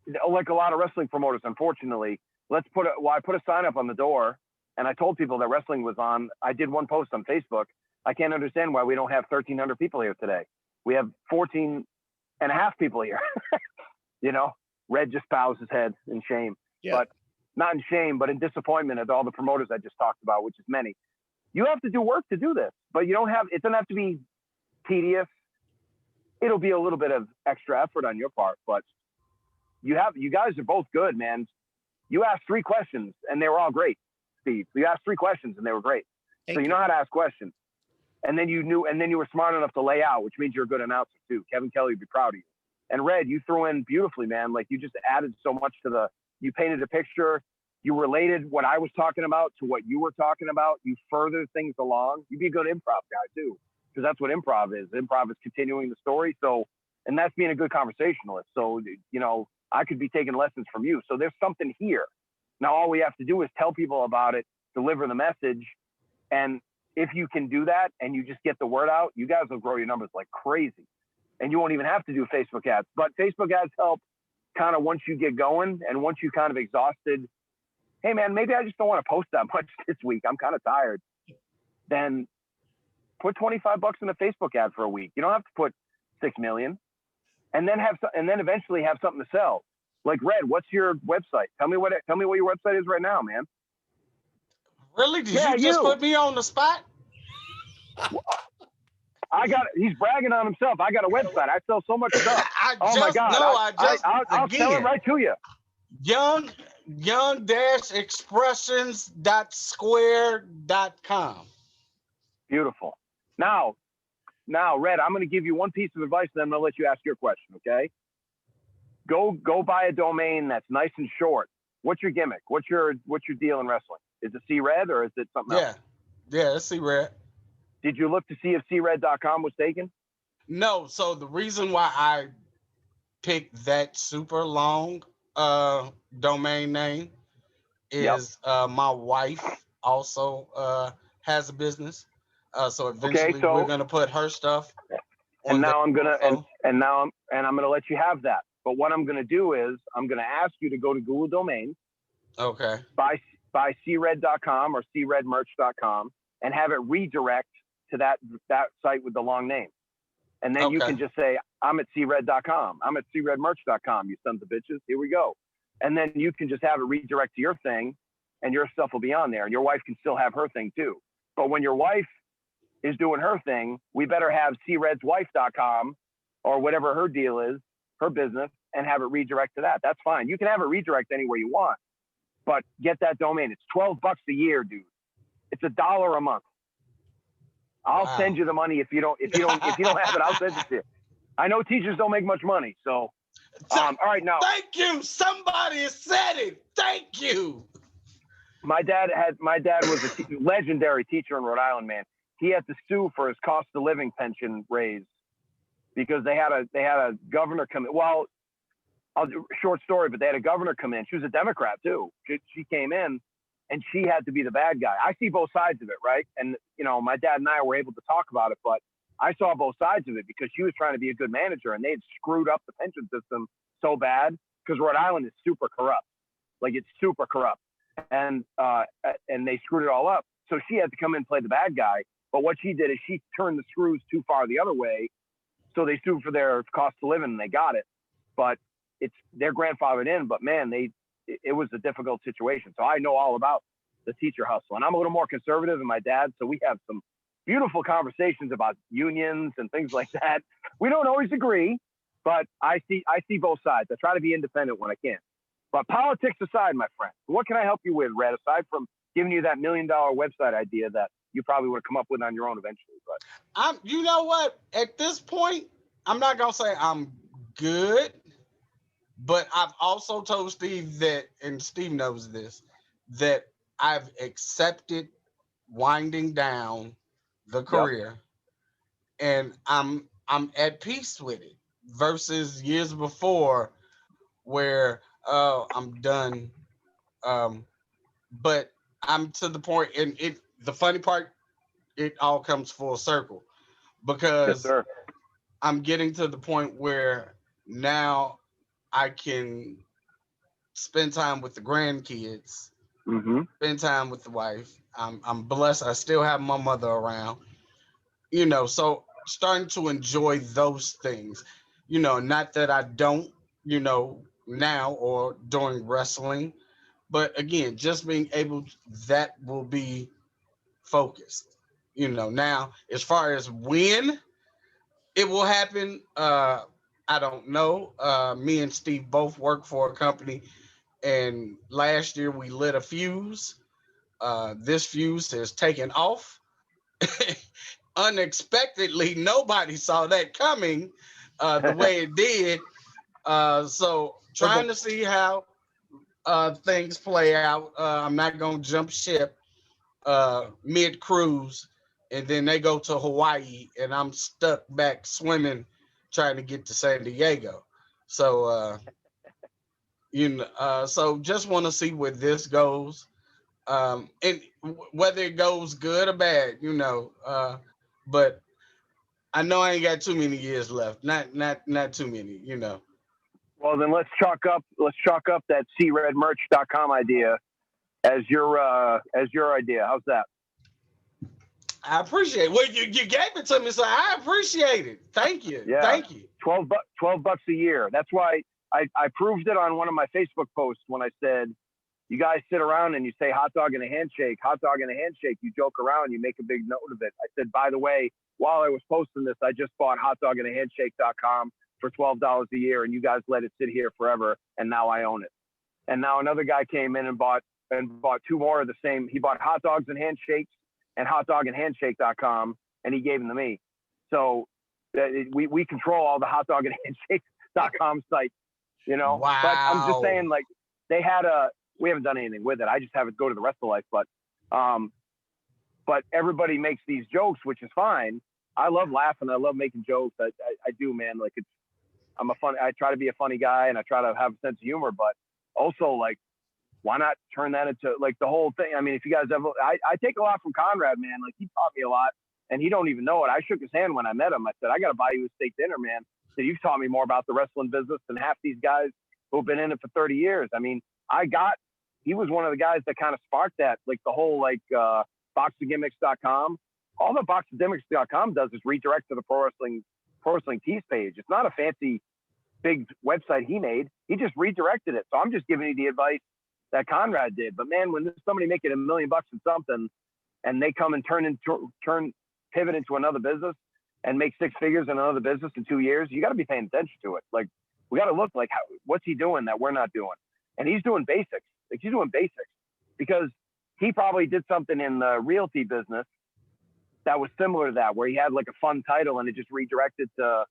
S2: a lot of wrestling promoters, unfortunately. I put a sign up on the door, and I told people that wrestling was on. I did one post on Facebook. I can't understand why we don't have 1,300 people here today. We have 14 and a half people here. You know, Red just bows his head in shame, but not in shame, but in disappointment at all the promoters I just talked about, which is many. You have to do work to do this, but it doesn't have to be tedious. It'll be a little bit of extra effort on your part, but you guys are both good, man. You asked 3 questions and they were all great, Steve. You asked 3 questions and they were great. So you know how to ask questions. And then you were smart enough to lay out, which means you're a good announcer too. Kevin Kelly would be proud of you. And Red, you threw in beautifully, man. Like you just added so much to you painted a picture. You related what I was talking about to what you were talking about. You furthered things along. You'd be a good improv guy too, because that's what improv is. Improv is continuing the story. So, and that's being a good conversationalist. So, you know, I could be taking lessons from you. So there's something here. Now, all we have to do is tell people about it, deliver the message. And if you can do that and you just get the word out, you guys will grow your numbers like crazy. And you won't even have to do Facebook ads. But Facebook ads help kind of once you get going and once you kind of exhausted, hey, man, maybe I just don't want to post that much this week. I'm kind of tired. Then put $25 in a Facebook ad for a week. You don't have to put 6 million. And then eventually have something to sell. Like, Red, what's your website? Tell me what your website is right now, man.
S3: Really? Did
S2: Yeah,
S3: you just
S2: you.
S3: put me on the spot?
S2: He's bragging on himself. I got a website. I sell so much stuff. Oh my God. I'll tell it right to you.
S3: young-expressions.square.com.
S2: Beautiful. Now, Red, I'm going to give you one piece of advice, and then I'm going to let you ask your question. Okay? Go buy a domain that's nice and short. What's your gimmick? What's your deal in wrestling? Is it C-Red or is it something else?
S3: Yeah, it's C-Red.
S2: Did you look to see if cred.com was taken?
S3: No. So the reason why I picked that super long domain name is my wife also has a business. So eventually we're gonna put her stuff.
S2: And now I'm gonna let you have that. But what I'm gonna do is I'm gonna ask you to go to Google Domains.
S3: Okay.
S2: Buy cred.com or credmerch.com and have it redirect to that site with the long name. And then you can just say, I'm at cred.com. I'm at credmerch.com, you sons of bitches. Here we go. And then you can just have it redirect to your thing and your stuff will be on there. And your wife can still have her thing too. But when your wife is doing her thing, we better have credswife.com or whatever her deal is, her business, and have it redirect to that. That's fine. You can have it redirect anywhere you want, but get that domain. It's $12 a year, dude. It's $1 a month. I'll send you the money if you don't have it. I'll send it to you. I know teachers don't make much money, so all right now.
S3: Thank you. Somebody said it. Thank you.
S2: My dad was a legendary teacher in Rhode Island, man. He had to sue for his cost of living pension raise because they had a governor come in. Well, I'll do a short story, but they had a governor come in. She was a Democrat too. She came in and she had to be the bad guy. I see both sides of it, right? And my dad and I were able to talk about it, but I saw both sides of it because she was trying to be a good manager and they had screwed up the pension system so bad because Rhode Island is super corrupt. Like, it's super corrupt. And they screwed it all up. So she had to come in and play the bad guy. But what she did is she turned the screws too far the other way. So they sued for their cost of living and they got it. But they're grandfathered in. But man, it was a difficult situation. So I know all about the teacher hustle. And I'm a little more conservative than my dad. So we have some beautiful conversations about unions and things like that. We don't always agree, but I see both sides. I try to be independent when I can. But politics aside, my friend, what can I help you with, Red, aside from giving you that $1 million website idea that you probably would have come up with on your own eventually? But
S3: you know what? At this point, I'm not gonna say I'm good, but I've also told Steve that, and Steve knows this, that I've accepted winding down the career, and I'm at peace with it. Versus years before, where I'm done. But I'm to the point, and the funny part, it all comes full circle because
S2: yes,
S3: I'm getting to the point where now I can spend time with the grandkids, spend time with the wife. I'm blessed. I still have my mother around, so starting to enjoy those things, not that I don't, now or during wrestling, but again, just being able, that will be focused, now as far as when it will happen, I don't know. Me and Steve both work for a company, and last year we lit a fuse. This fuse has taken off unexpectedly. Nobody saw that coming the way it did. So trying to see how things play out. I'm not going to jump ship mid-cruise, and then they go to Hawaii, and I'm stuck back swimming trying to get to San Diego. So, so just want to see where this goes, and whether it goes good or bad, but I know I ain't got too many years left. Not too many,
S2: Well, then let's chalk up that credmerch.com idea as your idea. How's that?
S3: I appreciate it. Well, you gave it to me, so I appreciate it. Thank you.
S2: Yeah.
S3: Thank you.
S2: $12 a year. That's why I proved it on one of my Facebook posts when I said, you guys sit around and you say hot dog and a handshake, you joke around, you make a big note of it. I said, by the way, while I was posting this, I just bought hotdogandahandshake.com for $12 a year, and you guys let it sit here forever, and now I own it. And now another guy came in and bought two more of the same. He bought hot dogs and handshakes and hotdoganhandshake.com, and he gave them to me. So we control all the hotdoganhandshake.com sites, you know.
S3: Wow.
S2: But I'm just saying, like, they had we haven't done anything with it. I just have it go to the rest of life. But everybody makes these jokes, which is fine. I love laughing. I love making jokes. I do, man. Like, I try to be a funny guy, and I try to have a sense of humor, but also, like, why not turn that into, like, the whole thing? I mean, if you guys ever, I take a lot from Conrad, man. Like, he taught me a lot, and he don't even know it. I shook his hand when I met him. I said, I got to buy you a steak dinner, man. I said, you've taught me more about the wrestling business than half these guys who've been in it for 30 years. I mean, he was one of the guys that kind of sparked that, like, the whole, like, boxofgimmicks.com. All that boxofgimmicks.com does is redirect to the Pro Wrestling Tees page. It's not a fancy, big website he made. He just redirected it. So I'm just giving you the advice that Conrad did. But man, when there's somebody making $1 million in something, and they come and pivot into another business and make 6 figures in another business in 2 years, you got to be paying attention to it. Like, we got to look, like, what's he doing that we're not doing? And he's doing basics. Like, he's doing basics because he probably did something in the realty business that was similar to that, where he had, like, a fun title and it just redirected to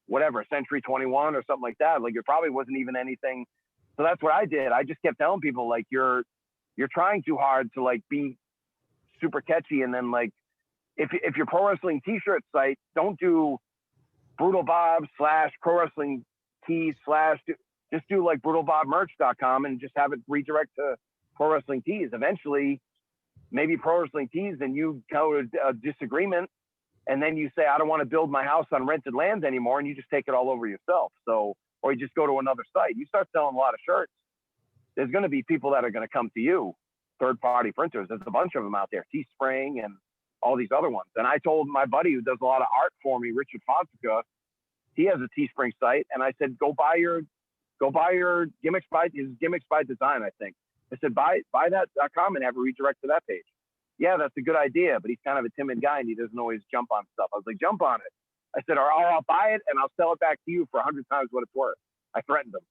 S2: whatever, Century 21 or something like that. Like, it probably wasn't even anything. So that's what I did. I just kept telling people, like, you're trying too hard to, like, be super catchy. And then, like, if your pro wrestling t-shirt site, don't do Brutal Bob / pro wrestling tees / just do like brutalbobmerch.com and just have it redirect to Pro Wrestling Tees. Eventually, maybe Pro Wrestling Tees, and you go to a disagreement, and then you say, I don't want to build my house on rented land anymore, and you just take it all over yourself. So, or you just go to another site. You start selling a lot of shirts, there's going to be people that are going to come to you, third-party printers. There's a bunch of them out there, Teespring and all these other ones. And I told my buddy who does a lot of art for me, Richard Fonseca, he has a Teespring site, and I said, go buy your Gimmicks by Design, I think. I said, buy that.com and have it redirect to that page. Yeah, that's a good idea, but he's kind of a timid guy and he doesn't always jump on stuff. I was like, jump on it. I said, or I'll buy it and I'll sell it back to you for 100 times what it's worth. I threatened him.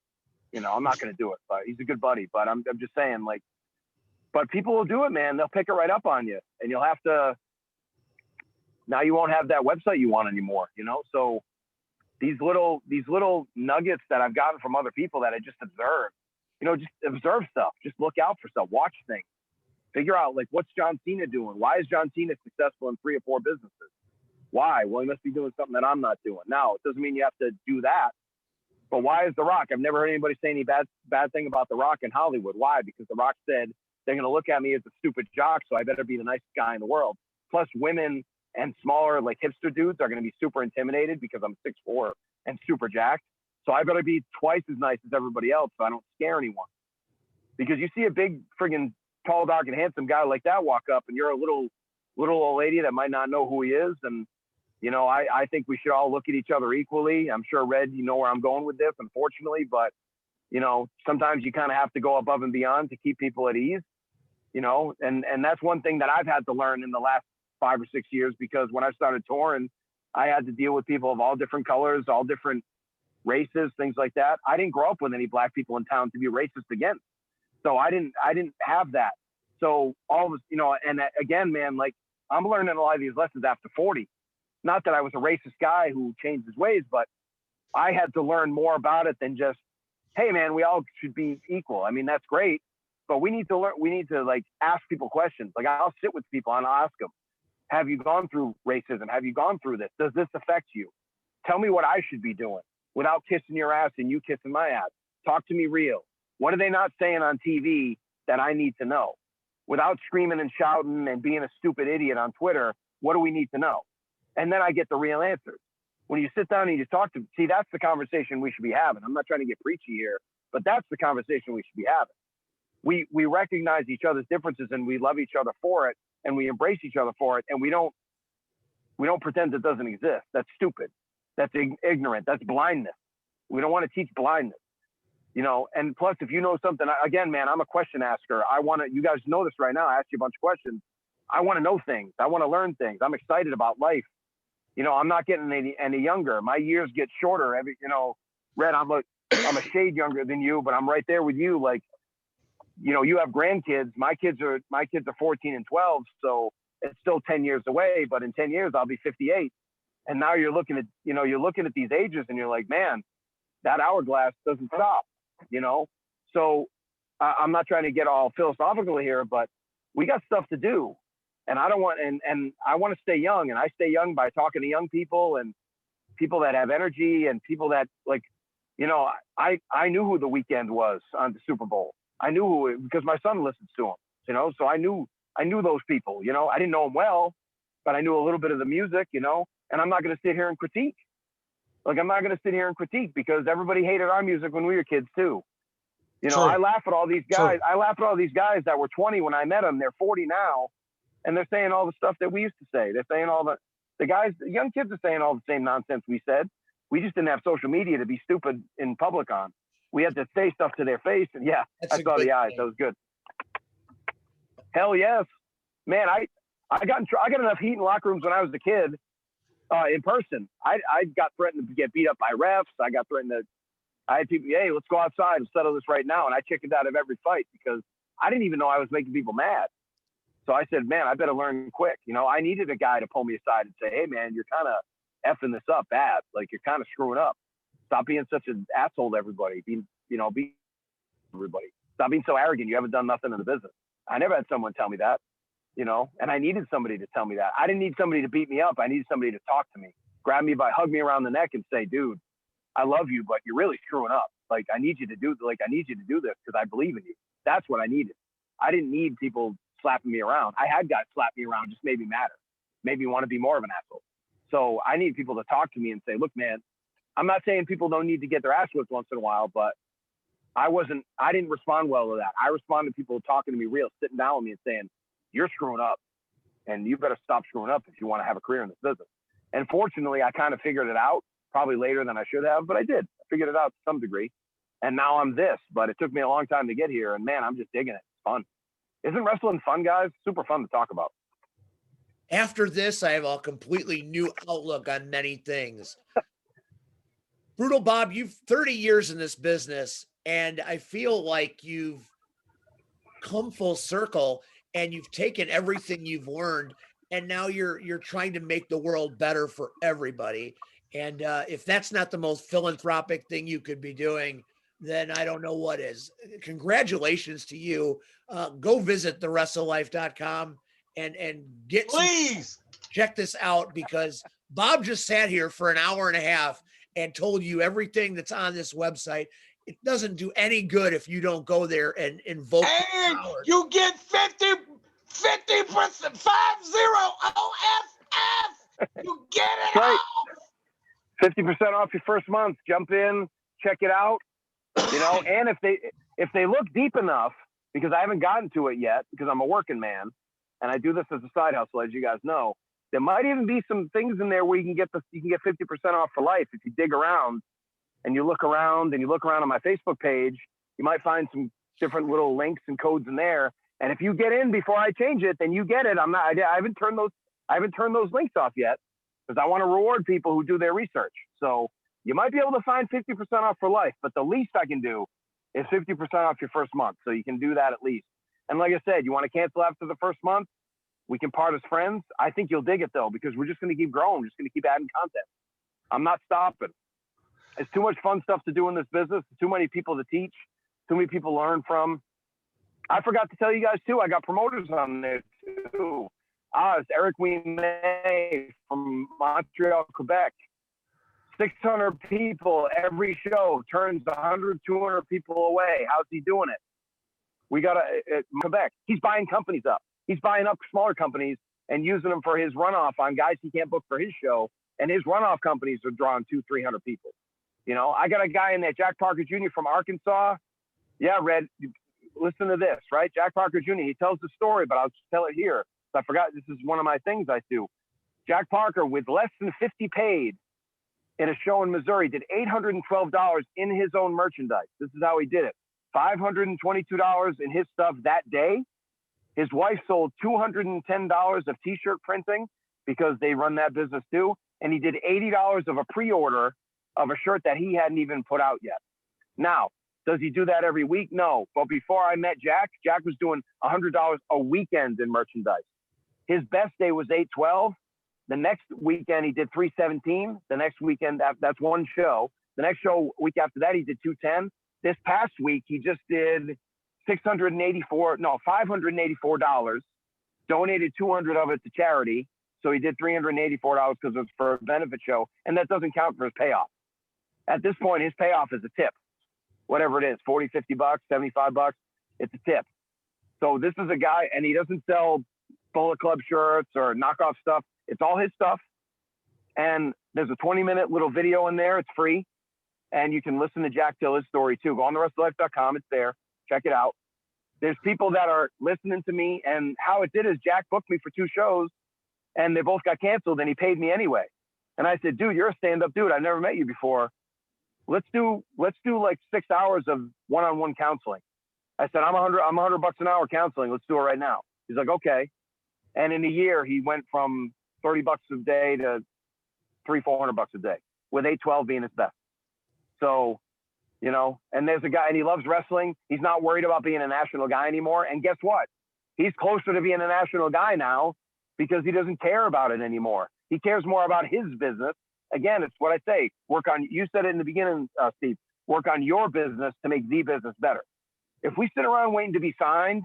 S2: You know, I'm not going to do it, but he's a good buddy. But I'm just saying, like, but people will do it, man. They'll pick it right up on you, and you'll have to. Now you won't have that website you want anymore, you know. So these little nuggets that I've gotten from other people that I just observe, you know, just observe stuff, just look out for stuff, watch things, figure out, like, what's John Cena doing? Why is John Cena successful in 3 or 4 businesses? Why? Well, he must be doing something that I'm not doing. Now, it doesn't mean you have to do that. But why is The Rock? I've never heard anybody say any bad thing about The Rock in Hollywood. Why? Because The Rock said they're going to look at me as a stupid jock, so I better be the nicest guy in the world. Plus, women and smaller, like, hipster dudes are going to be super intimidated because I'm 6'4" and super jacked. So I better be twice as nice as everybody else so I don't scare anyone. Because you see a big friggin' tall, dark, and handsome guy like that walk up, and you're a little old lady that might not know who he is. And, you know, I think we should all look at each other equally. I'm sure, Red, you know where I'm going with this, unfortunately. But, you know, sometimes you kind of have to go above and beyond to keep people at ease, you know. And that's one thing that I've had to learn in the last 5 or 6 years, because when I started touring, I had to deal with people of all different colors, all different races, things like that. I didn't grow up with any black people in town to be racist against. So I didn't have that. So all of us, you know, and again, man, like, I'm learning a lot of these lessons after 40. Not that I was a racist guy who changed his ways, but I had to learn more about it than just, hey, man, we all should be equal. I mean, that's great, but we need to learn. We need to, like, ask people questions. Like, I'll sit with people and I'll ask them, have you gone through racism? Have you gone through this? Does this affect you? Tell me what I should be doing without kissing your ass and you kissing my ass. Talk to me real. What are they not saying on TV that I need to know? Without screaming and shouting and being a stupid idiot on Twitter, what do we need to know? And then I get the real answers. When you sit down and you talk to, see, that's the conversation we should be having. I'm not trying to get preachy here, but that's the conversation we should be having. We recognize each other's differences and we love each other for it, and we embrace each other for it, and we don't pretend it doesn't exist. That's stupid. That's ignorant. That's blindness. We don't want to teach blindness. you know, and plus if you know something, again, man, I'm a question asker. You guys know this right now. I ask you a bunch of questions. I want to know things. I want to learn things. I'm excited about life. You know, I'm not getting any younger. My years get shorter Red, I'm a shade younger than you, but I'm right there with you. Like, you know, you have grandkids. My kids are 14 and 12. So it's still 10 years away, but in 10 years, I'll be 58. And now you're looking at these ages and you're like, man, that hourglass doesn't stop, you know? So I'm not trying to get all philosophical here, but we got stuff to do. And I don't want, and I want to stay young, and I stay young by talking to young people and people that have energy and people that, like, you know, I knew who The Weeknd was on the Super Bowl. I knew because my son listens to him, you know, so I knew those people, you know. I didn't know them well, but I knew a little bit of the music, you know, and I'm not going to sit here and critique. Like, I'm not going to sit here and critique because everybody hated our music when we were kids too. You know,
S3: True.
S2: I laugh at all these guys.
S3: True.
S2: I laugh at all these guys that were 20 when I met them. They're 40 now. And they're saying all the stuff that we used to say. They're saying the young kids are saying all the same nonsense we said. We just didn't have social media to be stupid in public on. We had to say stuff to their face. And yeah, I saw the eyes. That was good. Hell yes. Man, I got enough heat in locker rooms when I was a kid in person. I got threatened to get beat up by refs. I had people, hey, let's go outside and settle this right now. And I chickened out of every fight because I didn't even know I was making people mad. So I said, man, I better learn quick. You know, I needed a guy to pull me aside and say, hey, man, you're kind of effing this up bad. Like, you're kind of screwing up. Stop being such an asshole to everybody. Be everybody. Stop being so arrogant. You haven't done nothing in the business. I never had someone tell me that, you know, and I needed somebody to tell me that. I didn't need somebody to beat me up. I needed somebody to talk to me, hug me around the neck and say, dude, I love you, but you're really screwing up. Like, I need you to do this because I believe in you. That's what I needed. I didn't need people slapping me around. I had guys slap me around, just made me madder, made me want to be more of an asshole. So I need people to talk to me and say, look, man, I'm not saying people don't need to get their ass whipped once in a while, but I didn't respond well to that. I responded to people talking to me real, sitting down with me and saying, you're screwing up and you better stop screwing up if you want to have a career in this business. And fortunately, I kind of figured it out probably later than I should have, but I did. I figured it out to some degree. And now I'm this, but it took me a long time to get here. And man, I'm just digging it. It's fun. Isn't wrestling fun, guys? Super fun to talk about.
S1: After this, I have a completely new outlook on many things. Brutal Bob, you've 30 years in this business, and I feel like you've come full circle and you've taken everything you've learned, and now you're trying to make the world better for everybody. And if that's not the most philanthropic thing you could be doing, then I don't know what is. Congratulations to you. Go visit thewrestlelife.com and get check this out, because Bob just sat here for an hour and a half and told you everything that's on this website. It doesn't do any good if you don't go there and invoke.
S3: And you get 50% 50% 50 OFF. You get it
S2: right.
S3: off.
S2: 50% off your first month. Jump in, check it out. You know, and if they look deep enough, because I haven't gotten to it yet, because I'm a working man and I do this as a side hustle, as you guys know, there might even be some things in there where you can get 50% off for life. If you dig around and you look around on my Facebook page, you might find some different little links and codes in there. And if you get in before I change it, then you get it. I haven't turned those links off yet, because I want to reward people who do their research. So you might be able to find 50% off for life, but the least I can do is 50% off your first month. So you can do that at least. And like I said, you want to cancel after the first month, we can part as friends. I think you'll dig it though, because we're just going to keep growing. We're just going to keep adding content. I'm not stopping. It's too much fun stuff to do in this business. Too many people to teach, too many people to learn from. I forgot to tell you guys too, I got promoters on there too. It's Eric Ouimet from Montreal, Quebec. 600 people every show, turns 100, 200 people away. How's he doing it? We got Quebec. He's buying companies up. He's buying up smaller companies and using them for his runoff on guys he can't book for his show. And his runoff companies are drawing 200-300 people. You know, I got a guy in there, Jack Parker Jr. from Arkansas. Yeah, Red, listen to this, right? Jack Parker Jr., he tells the story, but I'll just tell it here. I forgot, this is one of my things I do. Jack Parker, with less than 50 paid, in a show in Missouri, did $812 in his own merchandise. This is how he did it. $522 in his stuff that day. His wife sold $210 of t-shirt printing because they run that business too. And he did $80 of a pre-order of a shirt that he hadn't even put out yet. Now, does he do that every week? No. But before I met Jack, Jack was doing $100 a weekend in merchandise. His best day was 812. The next weekend he did 317. The next weekend, that's one show. The next show, week after that, he did 210. This past week, he just did $584, donated 200 of it to charity. So he did $384 because it was for a benefit show. And that doesn't count for his payoff. At this point, his payoff is a tip, whatever it is, 40, 50 bucks, 75 bucks. It's a tip. So this is a guy, and he doesn't sell Bullet Club shirts or knockoff stuff. It's all his stuff. And there's a 20-minute little video in there. It's free. And you can listen to Jack tell his story too. Go on thewrestlelife.com. It's there. Check it out. There's people that are listening to me, and how it did is Jack booked me for 2 shows and they both got canceled and he paid me anyway. And I said, dude, you're a stand-up dude. I've never met you before. Let's do like 6 hours of one-on-one counseling. I said, I'm $100 an hour counseling. Let's do it right now. He's like, okay. And in a year, he went from $30 a day to $300-400 a day, with 812 being his best. So, you know, and there's a guy, and he loves wrestling. He's not worried about being a national guy anymore. And guess what? He's closer to being a national guy now because he doesn't care about it anymore. He cares more about his business. Again, it's what I say, you said it in the beginning, Steve, work on your business to make the business better. If we sit around waiting to be signed,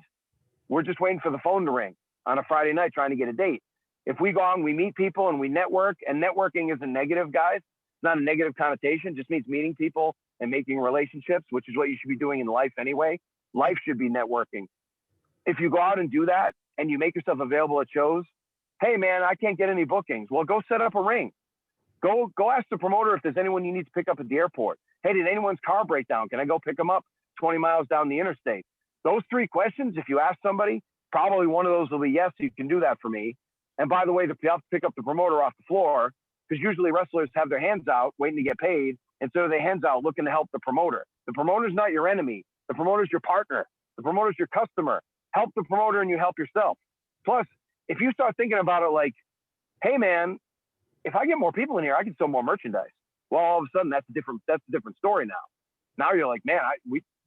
S2: we're just waiting for the phone to ring on a Friday night trying to get a date. If we go out and we meet people and we network, and networking isn't negative, guys. It's not a negative connotation. It just means meeting people and making relationships, which is what you should be doing in life anyway. Life should be networking. If you go out and do that and you make yourself available at shows, hey man, I can't get any bookings. Well, go set up a ring. Go ask the promoter if there's anyone you need to pick up at the airport. Hey, did anyone's car break down? Can I go pick them up 20 miles down the interstate? Those 3 questions, if you ask somebody, probably one of those will be yes, you can do that for me. And by the way, you have to pick up the promoter off the floor, because usually wrestlers have their hands out waiting to get paid instead of their hands out looking to help the promoter. The promoter's not your enemy. The promoter's your partner. The promoter's your customer. Help the promoter and you help yourself. Plus, if you start thinking about it like, hey man, if I get more people in here, I can sell more merchandise. Well, all of a sudden that's a different story now. Now you're like, man,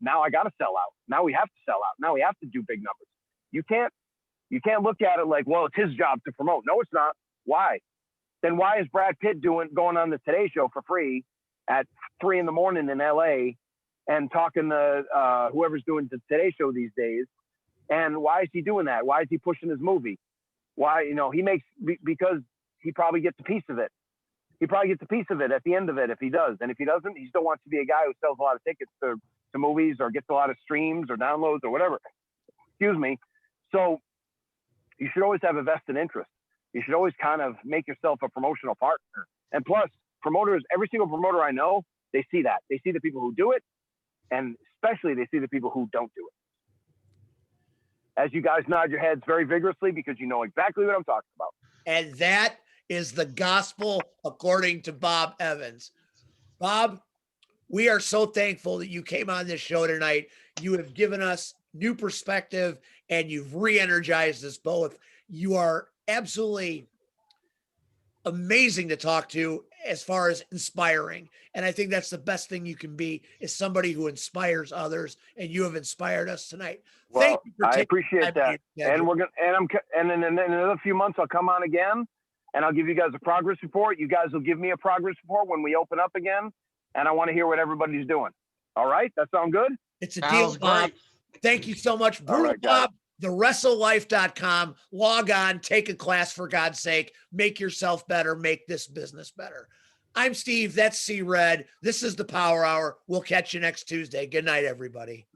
S2: now I got to sell out. Now we have to sell out. Now we have to do big numbers. You can't look at it like, well, it's his job to promote. No, it's not. Why? Then why is Brad Pitt going on the Today Show for free at 3 a.m. in LA and talking to whoever's doing the Today Show these days? And why is he doing that? Why is he pushing his movie? Why, because he probably gets a piece of it. He probably gets a piece of it at the end of it if he does. And if he doesn't, he still wants to be a guy who sells a lot of tickets to movies or gets a lot of streams or downloads or whatever. Excuse me. So you should always have a vested interest. You should always kind of make yourself a promotional partner. And plus, promoters, every single promoter I know, they see that. They see the people who do it, and especially they see the people who don't do it. As you guys nod your heads very vigorously because you know exactly what I'm talking about.
S1: And that is the gospel according to Bob Evans. Bob, we are so thankful that you came on this show tonight. You have given us new perspective and you've re-energized us both. You are absolutely amazing to talk to as far as inspiring. And I think that's the best thing you can be, is somebody who inspires others. And you have inspired us tonight.
S2: Well,
S1: thank you for
S2: I appreciate that. And in another few months, I'll come on again and I'll give you guys a progress report. You guys will give me a progress report when we open up again. And I want to hear what everybody's doing. All right. That sound good?
S1: It's a deal, Bob. Thank you so much. Brutal right, Bob, thewrestlelife.com. Log on, take a class for God's sake, make yourself better, make this business better. I'm Steve. That's C Red. This is the Power Hour. We'll catch you next Tuesday. Good night, everybody.